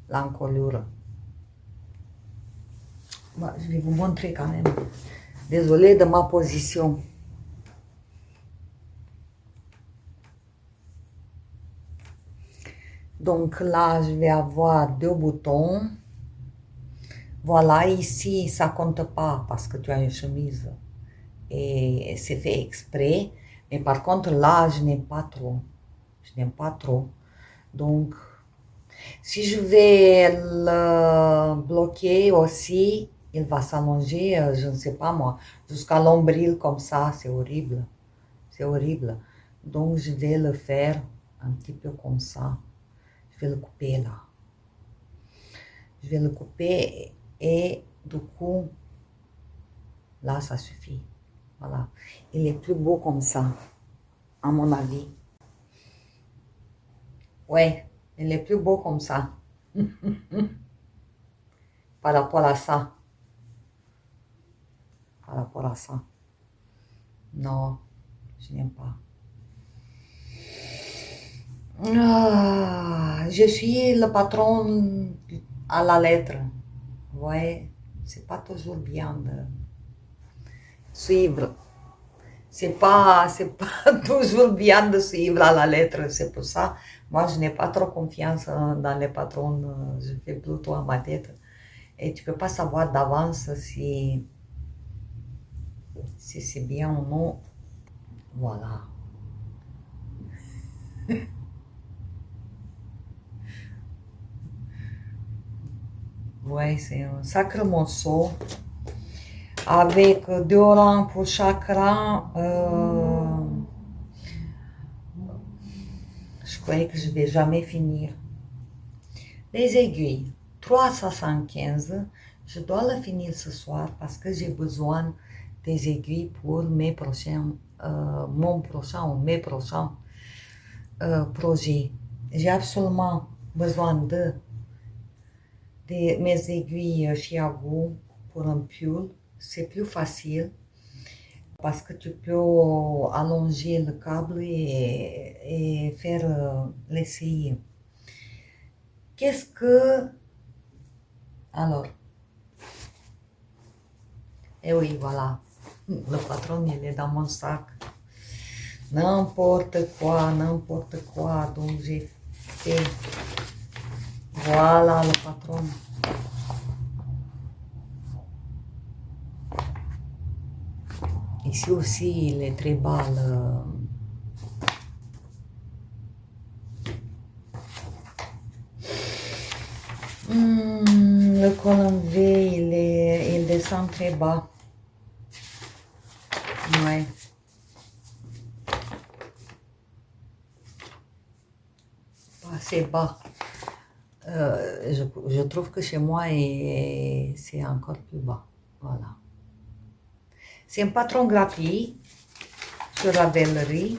l'encolure. Bah, je vais vous montrer quand même. Désolée de ma position. Donc là, je vais avoir 2 boutons. Voilà, ici, ça compte pas parce que tu as une chemise. Et c'est fait exprès. Mais par contre, là, je n'aime pas trop. Je n'aime pas trop. Donc, si je vais le bloquer aussi, il va s'allonger, je ne sais pas moi, jusqu'à l'ombril comme ça, c'est horrible. C'est horrible. Donc, je vais le faire un petit peu comme ça. Je vais le couper là. Je vais le couper et du coup, là, ça suffit. Voilà. Il est plus beau comme ça, à mon avis. Ouais, il est plus beau comme ça. Par rapport à ça. Par rapport à ça. Non, je n'aime pas. Je suis le patron à la lettre. Ouais, c'est pas toujours bien de suivre. C'est pas toujours bien de suivre à la lettre. C'est pour ça, moi, je n'ai pas trop confiance dans les patrons. Je fais plutôt à ma tête. Et tu peux pas savoir d'avance si c'est bien ou non. Voilà. Ouais, c'est un sacré morceau. Avec 2 rangs pour chaque rang. Je croyais que je vais jamais finir. Les aiguilles, 3,75. Je dois le finir ce soir parce que j'ai besoin des aiguilles pour mon prochain ou mes prochains projets. J'ai absolument besoin de mes aiguilles Chiago pour un pull. C'est plus facile parce que tu peux allonger le câble et faire l'essayer. Qu'est-ce que... Alors, et oui, voilà, le patron, il est dans mon sac. N'importe quoi, donc j'ai fait... Voilà le patron. Ici aussi, il est très bas le col en V, il descend très bas. Ouais. Pas assez bas. Je trouve que chez moi, c'est encore plus bas. Voilà. C'est un patron gratuit sur la bellerie.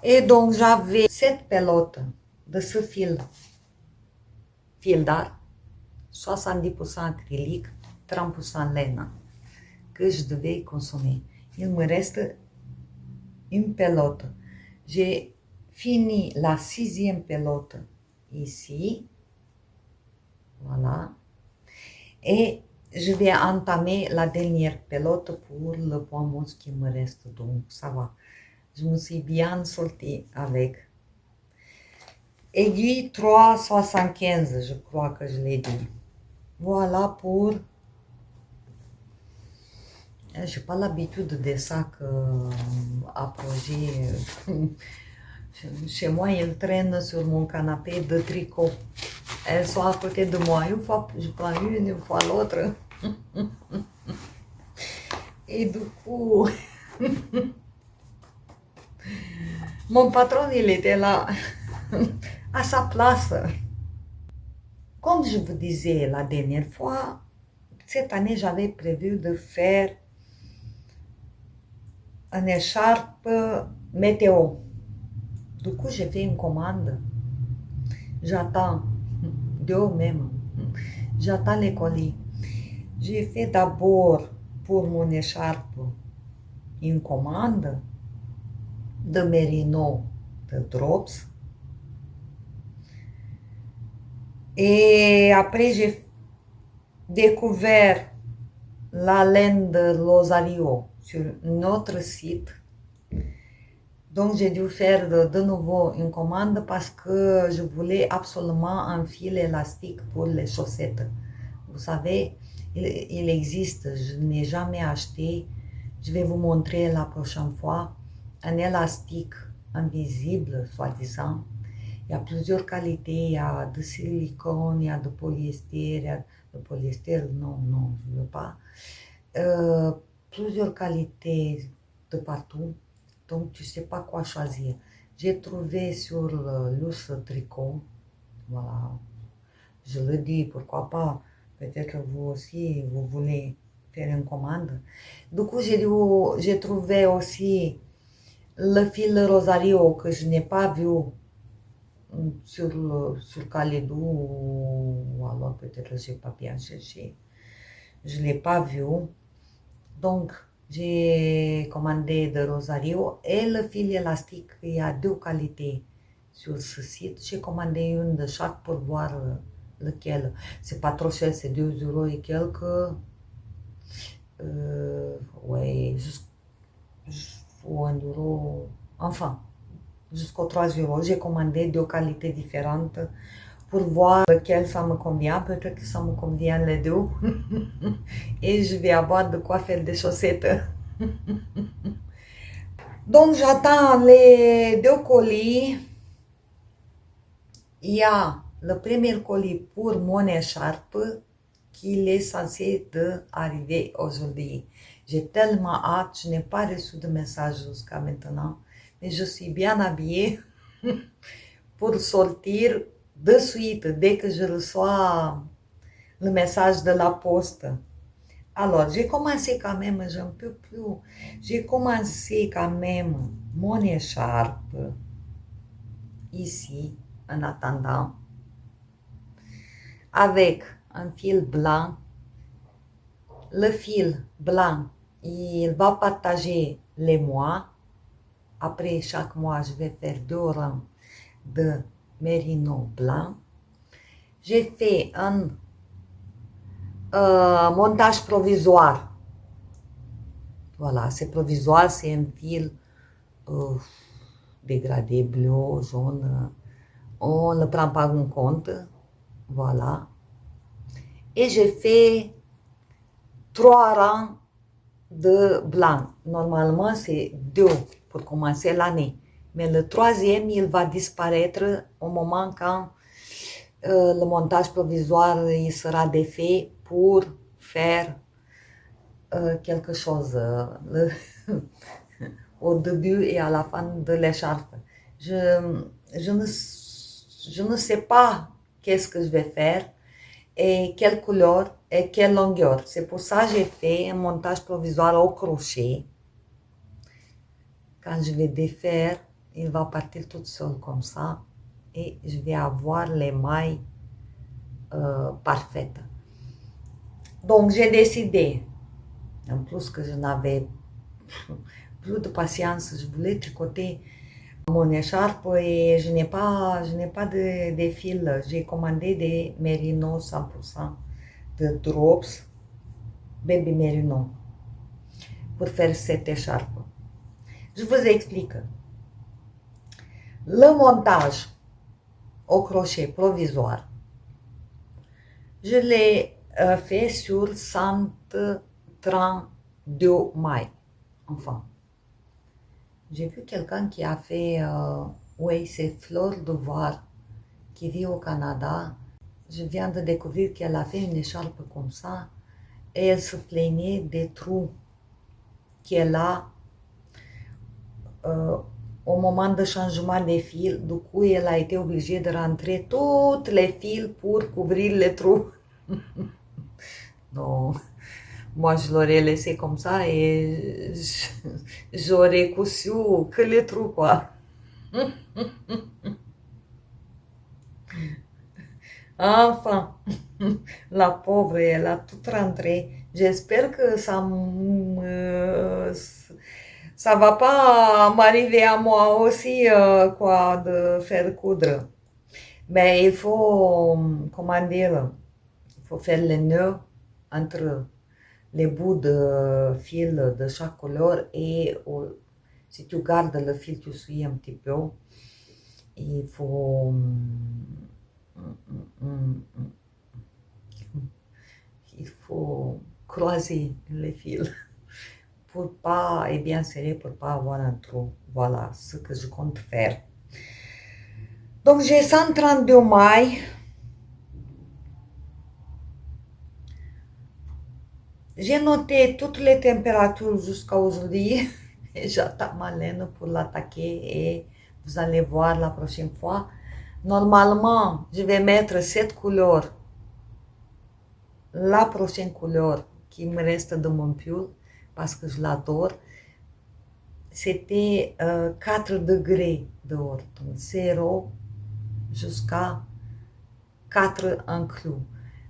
Et donc, j'avais 7 pelotes de ce fil d'art, 70% acrylique, 30% laine, que je devais consommer. Il me reste une pelote. J'ai fini la 6e pelote ici. Voilà. Et je vais entamer la dernière pelote pour le point mousse qui me reste. Donc, ça va. Je me suis bien sortie avec. Aiguille 3,75, je crois que je l'ai dit. Voilà pour J'ai pas l'habitude de sac à projet. Chez moi, ils traînent sur mon canapé de tricot. Elles sont à côté de moi. Une fois, je prends une fois l'autre. Et du coup, mon patron, il était là, à sa place. Comme je vous disais la dernière fois, cette année, j'avais prévu de faire une écharpe météo. Du coup, j'ai fait une commande. J'attends, deux même. J'attends les colis. J'ai fait d'abord pour mon écharpe une commande de mérino de drops. Et après, j'ai découvert la laine de Losario sur notre site. Donc, j'ai dû faire de nouveau une commande parce que je voulais absolument un fil élastique pour les chaussettes. Vous savez, il existe, je n'ai jamais acheté. Je vais vous montrer la prochaine fois un élastique invisible, soi-disant. Il y a plusieurs qualités, il y a de silicone, il y a de polyester, non, je ne veux pas. Plusieurs qualités de partout, donc tu ne sais pas quoi choisir. J'ai trouvé sur Luce Tricot, voilà, je le dis, pourquoi pas, peut-être que vous aussi, vous voulez faire une commande. Du coup, j'ai trouvé aussi le fil Rosario que je n'ai pas vu sur Kalédou, ou alors peut-être que je n'ai pas bien cherché. Je ne l'ai pas vu. Donc, j'ai commandé de Rosario et le fil élastique, il y a deux qualités sur ce site. J'ai commandé une de chaque pour voir lequel. C'est pas trop cher, c'est 2 euros et quelques. Ouais, jusqu'au 1 euro. Enfin, jusqu'aux 3 euros. J'ai commandé deux qualités différentes pour voir lequel ça me convient. Peut-être que ça me convient les deux. Et je vais avoir de quoi faire des chaussettes. Donc, j'attends les deux colis. Il y a le premier colis pour mon écharpe qu'il est censé arriver aujourd'hui. J'ai tellement hâte, je n'ai pas reçu de message jusqu'à maintenant, mais je suis bien habillée pour sortir de suite dès que je reçois le message de la poste. Alors, j'ai commencé quand même, j'en peux plus, j'ai commencé quand même mon écharpe ici, en attendant, avec un fil blanc. Le fil blanc, il va partager les mois. Après chaque mois, je vais faire 2 rangs de mérino blanc. J'ai fait un montage provisoire. Voilà, c'est provisoire, c'est un fil dégradé, bleu, jaune. On ne le prend pas en compte. Voilà. Et j'ai fait 3 rangs de blanc. Normalement, c'est 2 pour commencer l'année. Mais le troisième, il va disparaître au moment quand le montage provisoire il sera défait pour faire quelque chose au début et à la fin de l'écharpe. Je ne sais pas qu'est-ce que je vais faire et quelle couleur et quelle longueur. C'est pour ça que j'ai fait un montage provisoire au crochet. Quand je vais défaire, il va partir tout seul comme ça et je vais avoir les mailles parfaites. Donc j'ai décidé, en plus que je n'avais plus de patience, je voulais tricoter mon écharpe et je n'ai pas de fil. J'ai commandé des mérino 100% de drops baby mérino pour faire cette écharpe. Je vous explique. Le montage au crochet provisoire, je l'ai fait sur 130 2 mai. Enfin, j'ai vu quelqu'un qui a fait, oui, c'est Fleur de Voir, qui vit au Canada. Je viens de découvrir qu'elle a fait une écharpe comme ça et elle se plaignait des trous qu'elle a au moment de changement des fils. Du coup, elle a été obligée de rentrer toutes les fils pour couvrir les trous. Donc, moi, je l'aurais laissé comme ça et j'aurais cousu que les trous, quoi. Enfin, la pauvre, elle a tout rentré. J'espère que ça va pas m'arriver à moi aussi, quoi, de faire coudre. Mais il faut, comment dire, il faut faire les nœuds entre les bouts de fil de chaque couleur et si tu gardes le fil, tu suis un petit peu. Il faut, il faut croiser les fils pour pas, et bien serrer pour pas avoir un trou. Voilà ce que je compte faire. Donc j'ai 132 mailles. J'ai noté toutes les températures jusqu'à aujourd'hui et j'attends ma laine pour l'attaquer et vous allez voir la prochaine fois. Normalement, je vais mettre cette couleur, la prochaine couleur qui me reste de mon pull parce que je l'adore. C'était 4 degrés dehors, donc 0 jusqu'à 4 inclus.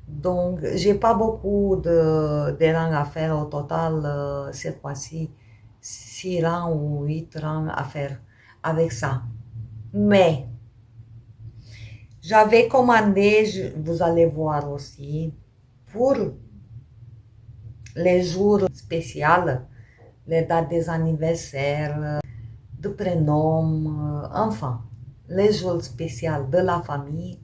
Donc, j'ai pas beaucoup de rangs à faire au total cette fois-ci, 6 rangs ou 8 rangs à faire avec ça. Mais, j'avais commandé, vous allez voir aussi, pour les jours spéciaux, les dates des anniversaires, de prénoms, enfin, les jours spéciaux de la famille,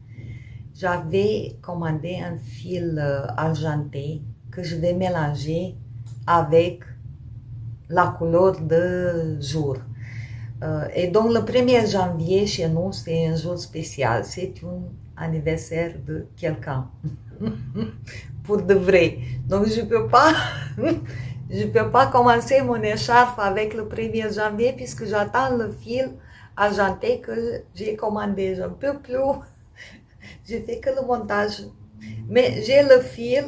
j'avais commandé un fil argenté que je vais mélanger avec la couleur de jour. Et donc le 1er janvier chez nous, c'est un jour spécial, c'est un anniversaire de quelqu'un, pour de vrai. Donc je peux pas, je peux pas commencer mon écharpe avec le 1er janvier puisque j'attends le fil argenté que j'ai commandé. Je ne peux plus. J'ai fait que le montage. Mais j'ai le fil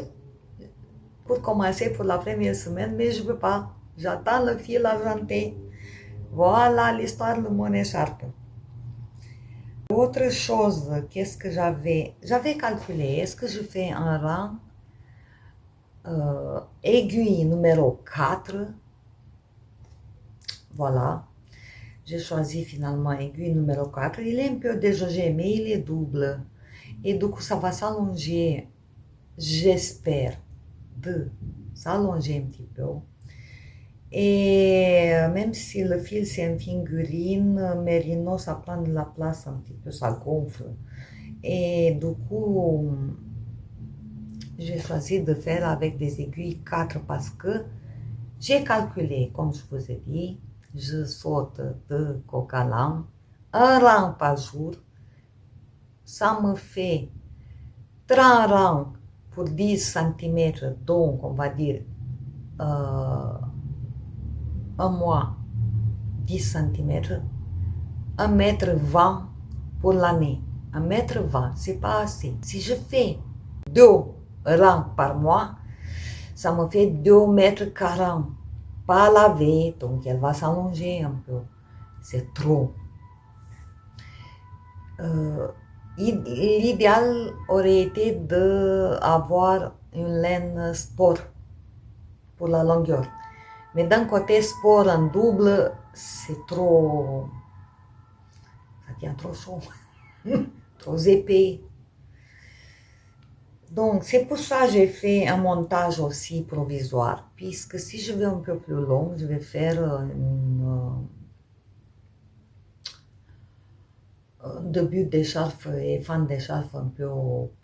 pour commencer pour la première semaine, mais je ne peux pas. J'attends le fil argenté. Voilà l'histoire de mon écharpe. Autre chose, qu'est-ce que j'avais calculé, est-ce que je fais un rang aiguille numéro 4. Voilà. J'ai choisi finalement aiguille numéro 4. Il est un peu déjaugé, mais il est double. Et du coup, ça va s'allonger, j'espère, de s'allonger un petit peu. Et même si le fil c'est une figurine, Merino, ça prend de la place un petit peu, ça gonfle. Et du coup, j'ai choisi de faire avec des aiguilles 4 parce que j'ai calculé, comme je vous ai dit, je saute de coq à l'âne, un rang par jour. Ça me fait 30 rangs pour 10 cm, donc on va dire un mois, 10 cm, 1,20 m pour l'année. 1,20 m, c'est pas assez. Si je fais 2 rangs par mois, ça me fait 2,40 m. Pas laver, donc elle va s'allonger un peu. C'est trop. L'idéal aurait été d'avoir une laine sport pour la longueur. Mais d'un côté, sport en double, c'est trop... ça tient trop chaud, trop épais. Donc, c'est pour ça que j'ai fait un montage aussi provisoire. Puisque si je vais un peu plus long, je vais faire un début d'écharpe et fin d'écharpe un peu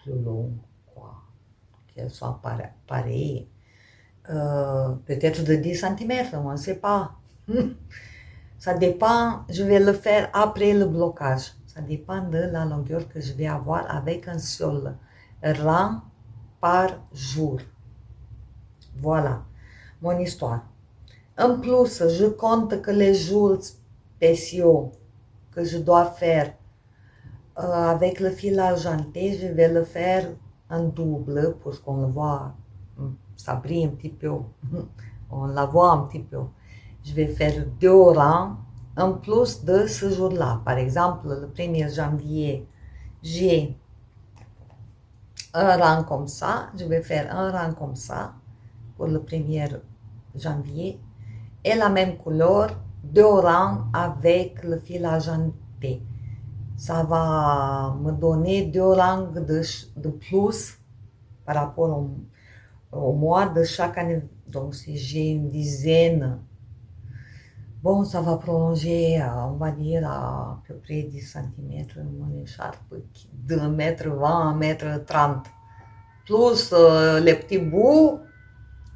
plus long, quoi. Qu'elle soit pareille. peut-être de 10 cm, on ne sait pas. Ça dépend, je vais le faire après le blocage. Ça dépend de la longueur que je vais avoir avec un seul rang par jour. Voilà mon histoire. În plus, je compte que les jours spéciaux que je dois faire avec le fil argenté, je vais le faire en double pour qu'on le voit, ça brille un petit peu, on la voit un petit peu. Je vais faire 2 rangs en plus de ce jour-là. Par exemple, le 1er janvier, j'ai un rang comme ça, je vais faire un rang comme ça pour le 1er janvier et la même couleur, 2 rangs avec le fil argenté. Ça va me donner 2 rangs de plus par rapport au mois de chaque année. Donc si j'ai une dizaine, bon, ça va prolonger, on va dire, à peu près 10 cm mon écharpe, de 1,20 m, 1,30 m. Plus les petits bouts,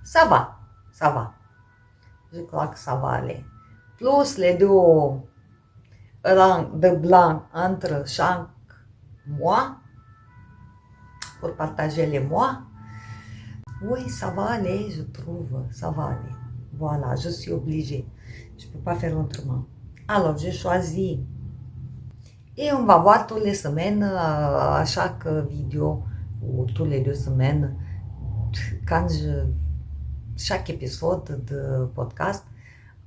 ça va, ça va. Je crois que ça va aller. Plus les 2 rangs de blanc entre chaque mois, pour partager les mois. Oui, ça va aller, je trouve, ça va aller. Voilà, je suis obligée. Je ne peux pas faire autrement. Alors, j'ai choisi. Et on va voir toutes les semaines, à chaque vidéo, ou toutes les 2 semaines, chaque épisode de podcast,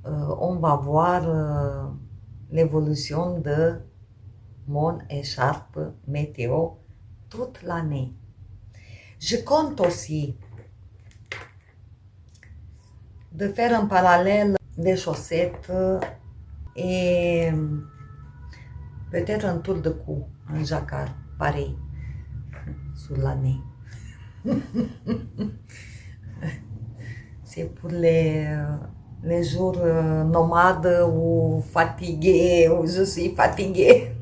on va voir l'évolution de mon écharpe météo toute l'année. Je compte aussi de faire en parallèle des chaussettes et peut-être un tour de cou, un jacquard, pareil, sur l'année. C'est pour les jours nomades ou fatigués, où je suis fatiguée.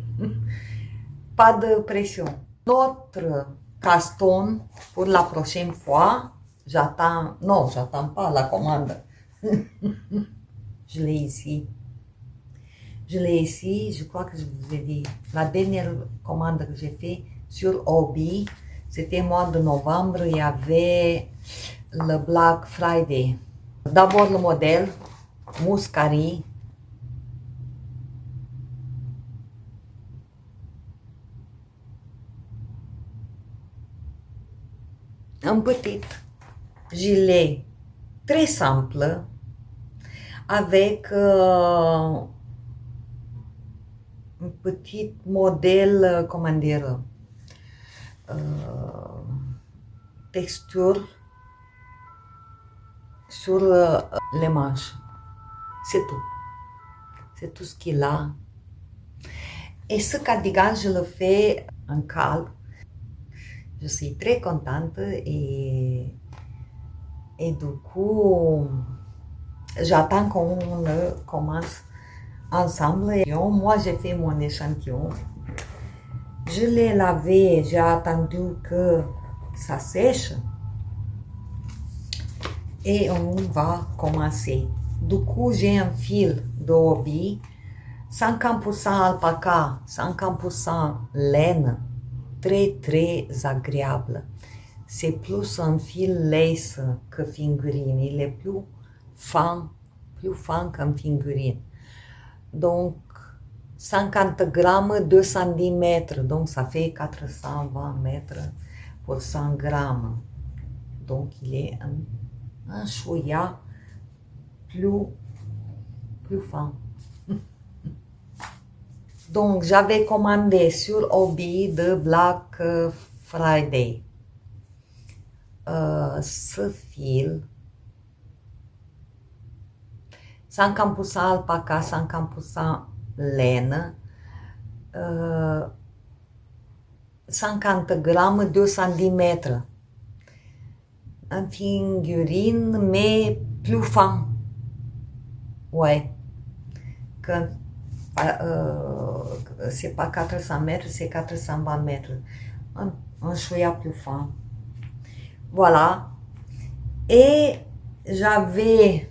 Pas de pression. Notre caston pour la prochaine fois, j'attends pas la commande. Je l'ai ici. Je crois que je vous ai dit. La dernière commande que j'ai faite sur Obi, c'était au mois de novembre, il y avait le Black Friday. D'abord le modèle, Muscari. Un petit gilet très simple avec un petit modèle, comment dire, texture sur les manches. C'est tout. C'est tout ce qu'il a. Et ce cardigan, je le fais en cal. Je suis très contente et du coup, j'attends qu'on commence ensemble. Et moi, j'ai fait mon échantillon. Je l'ai lavé, j'ai attendu que ça sèche. Et on va commencer. Du coup, j'ai un fil de Obi, 50% alpaca, 50% laine, très très agréable. C'est plus un fil lace que figurine, il est plus fin qu'un figurine. Donc 50 grammes, 2 cm, donc ça fait 420 mètres pour 100 grammes. Donc il est un chouïa plus fin. Donc j'avais commandé sur Obi de Black Friday ce fil 50% alpaca, 50% laine, 50 grammes, 2 cm. Un figurine, mais plus fin. Ouais. C'est pas 400 mètres, c'est 420 mètres. Un chouïa plus fin. Voilà. Et j'avais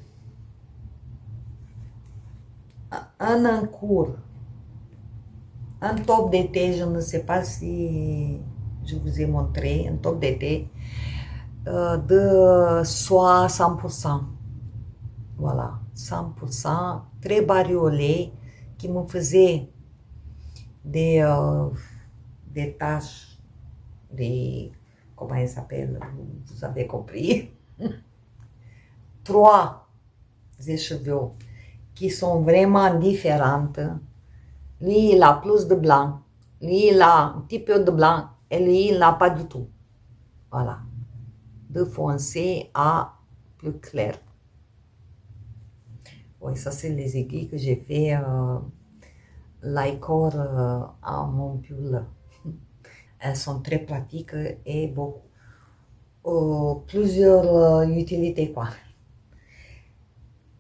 un en cours, un top d'été, je ne sais pas si je vous ai montré, un top d'été de soie 100%. Voilà, 100%, très bariolé, qui me faisait des taches, comment il s'appelle, vous avez compris, 3 échevelures qui sont vraiment différentes. Lui, il a plus de blanc, lui, il a un petit peu de blanc, et lui, il n'a pas du tout. Voilà, de foncé à plus clair. Oui, ça, c'est les aiguilles que j'ai fait Lycor à mon pull. Elles sont très pratiques et plusieurs utilités, quoi.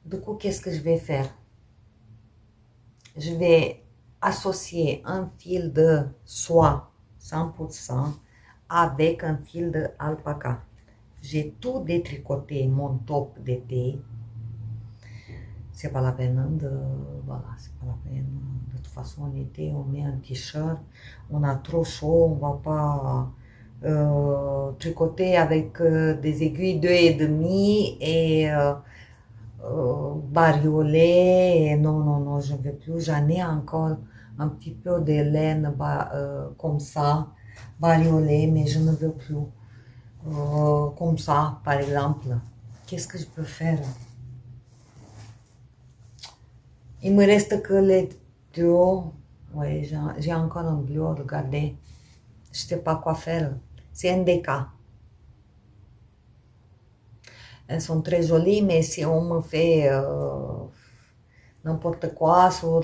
Du coup, qu'est-ce que je vais faire? Je vais associer un fil de soie 100% avec un fil de alpaca. J'ai tout détricoté mon top d'été. C'est pas la peine voilà, c'est pas la peine. De toute façon, en été, on met un t-shirt, on a trop chaud, on va pas tricoter avec des aiguilles 2,5 et bariolé. Non, non, non, je ne veux plus. J'en ai encore un petit peu de laine comme ça, bariolé, mais je ne veux plus. Comme ça, par exemple. Qu'est-ce que je peux faire? Il me reste que les duos. Oui, j'ai encore un bleu, regardez. Je ne sais pas quoi faire. C'est un NDK. Elles sont très jolies, mais si on me fait n'importe quoi sur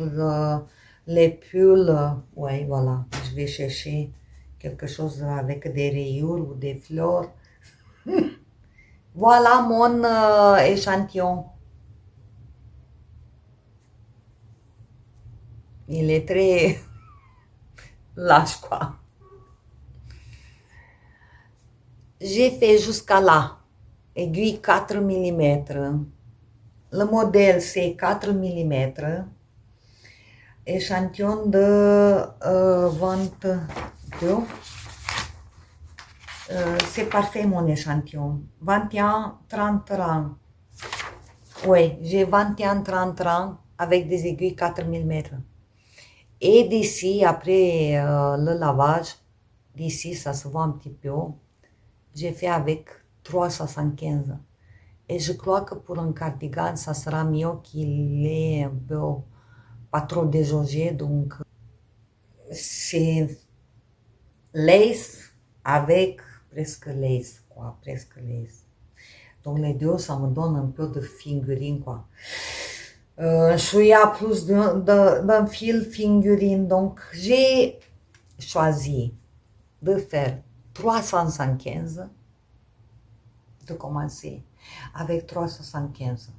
les pulls, ouais, voilà, je vais chercher quelque chose avec des rayures ou des fleurs. Voilà mon échantillon. Il est très lâche, quoi. J'ai fait jusqu'à là, aiguille 4 mm. Le modèle, c'est 4 mm. Échantillon de 22. C'est parfait mon échantillon. 21-30 rangs. Oui, j'ai 21-30 rangs avec des aiguilles 4 mm. Et d'ici, après le lavage, d'ici, ça se voit un petit peu. J'ai fait avec 3,75. Et je crois que pour un cardigan, ça sera mieux qu'il est un peu pas trop déjaugé. Donc, c'est lace avec presque lace, quoi, presque lace. Donc, les deux, ça me donne un peu de figurine, quoi. Je suis à plus d'un fil figurine. Donc, j'ai choisi de faire 375, de commencer avec 375.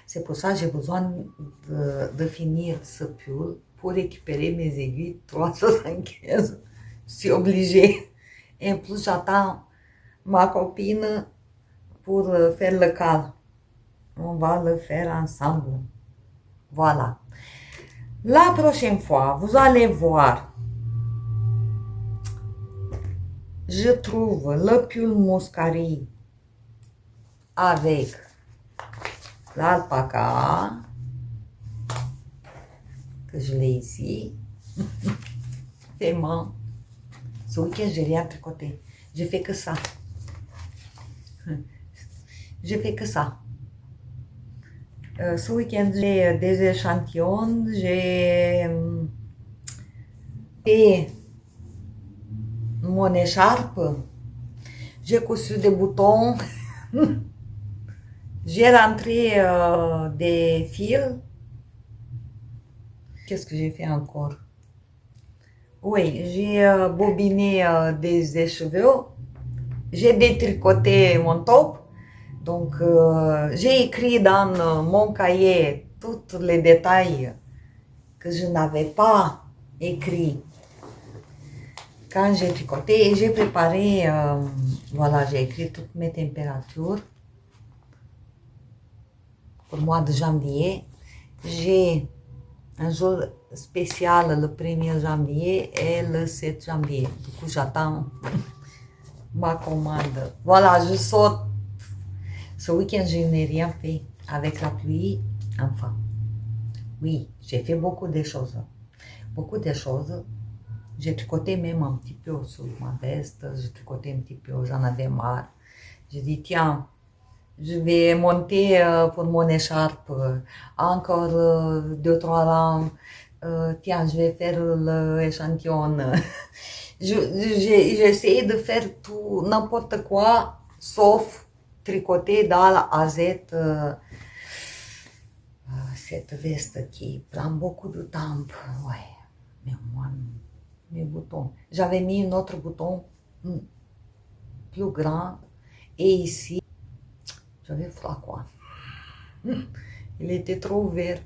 C'est pour ça que j'ai besoin de finir ce pull pour récupérer mes aiguilles 375. Je suis obligée. Et en plus, j'attends ma copine pour faire le cal. On va le faire ensemble. Voilà. La prochaine fois, vous allez voir. Je trouve le pull Muscari avec l'alpaca, que je l'ai ici. Vraiment. Ce week-end, j'ai rien tricoté. J'ai fait que ça. J'ai fait que ça. Ce week-end, j'ai des échantillons. J'ai fait mon écharpe. J'ai cousu des boutons. J'ai rentré des fils. Qu'est-ce que j'ai fait encore? Oui, j'ai bobiné des échevelures. J'ai détricoté mon top. Donc, j'ai écrit dans mon cahier tous les détails que je n'avais pas écrits quand j'ai tricoté. Et j'ai préparé, voilà, j'ai écrit toutes mes températures. pour le mois de janvier. J'ai un jour spécial le 1er janvier et le 7 janvier. Du coup, j'attends ma commande. Voilà, je saute. Ce week-end, je n'ai rien fait avec la pluie. Enfin, oui, j'ai fait beaucoup de choses. Beaucoup de choses. J'ai tricoté même un petit peu sur ma veste. J'ai tricoté un petit peu, j'en avais marre. J'ai dit, tiens, je vais monter pour mon écharpe encore 2-3 rangs. Tiens, je vais faire l'échantillon. J'ai essayé de faire tout, n'importe quoi, sauf tricoter dans la AZ cette veste qui prend beaucoup de temps. Ouais, mais moi, mes boutons. J'avais mis un autre bouton plus grand et ici, j'avais froid quoi. Il était trop ouvert.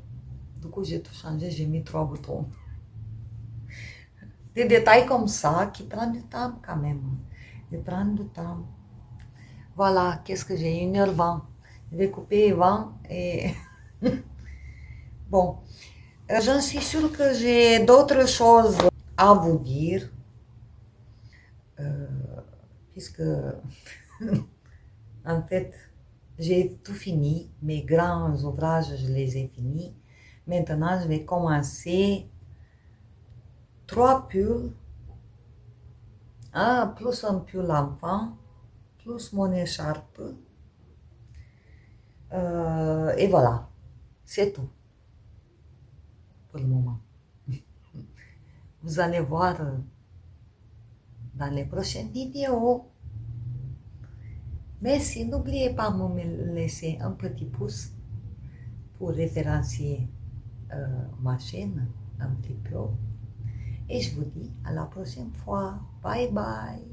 Du coup, j'ai tout changé, j'ai mis 3 boutons. Des détails comme ça qui prennent du temps quand même. Ils prennent du temps. Voilà, qu'est-ce que j'ai? 1h20. Je vais couper 20 et... Bon, j'en suis sûre que j'ai d'autres choses à vous dire. Puisque, en fait, j'ai tout fini. Mes grands ouvrages, je les ai finis. Maintenant, je vais commencer 3 pulls. Plus un pull enfant, plus mon écharpe. Et voilà, c'est tout pour le moment. Vous allez voir dans les prochaines vidéos. Merci, n'oubliez pas de me laisser un petit pouce pour référencier ma chaîne un petit peu. Et je vous dis à la prochaine fois. Bye bye.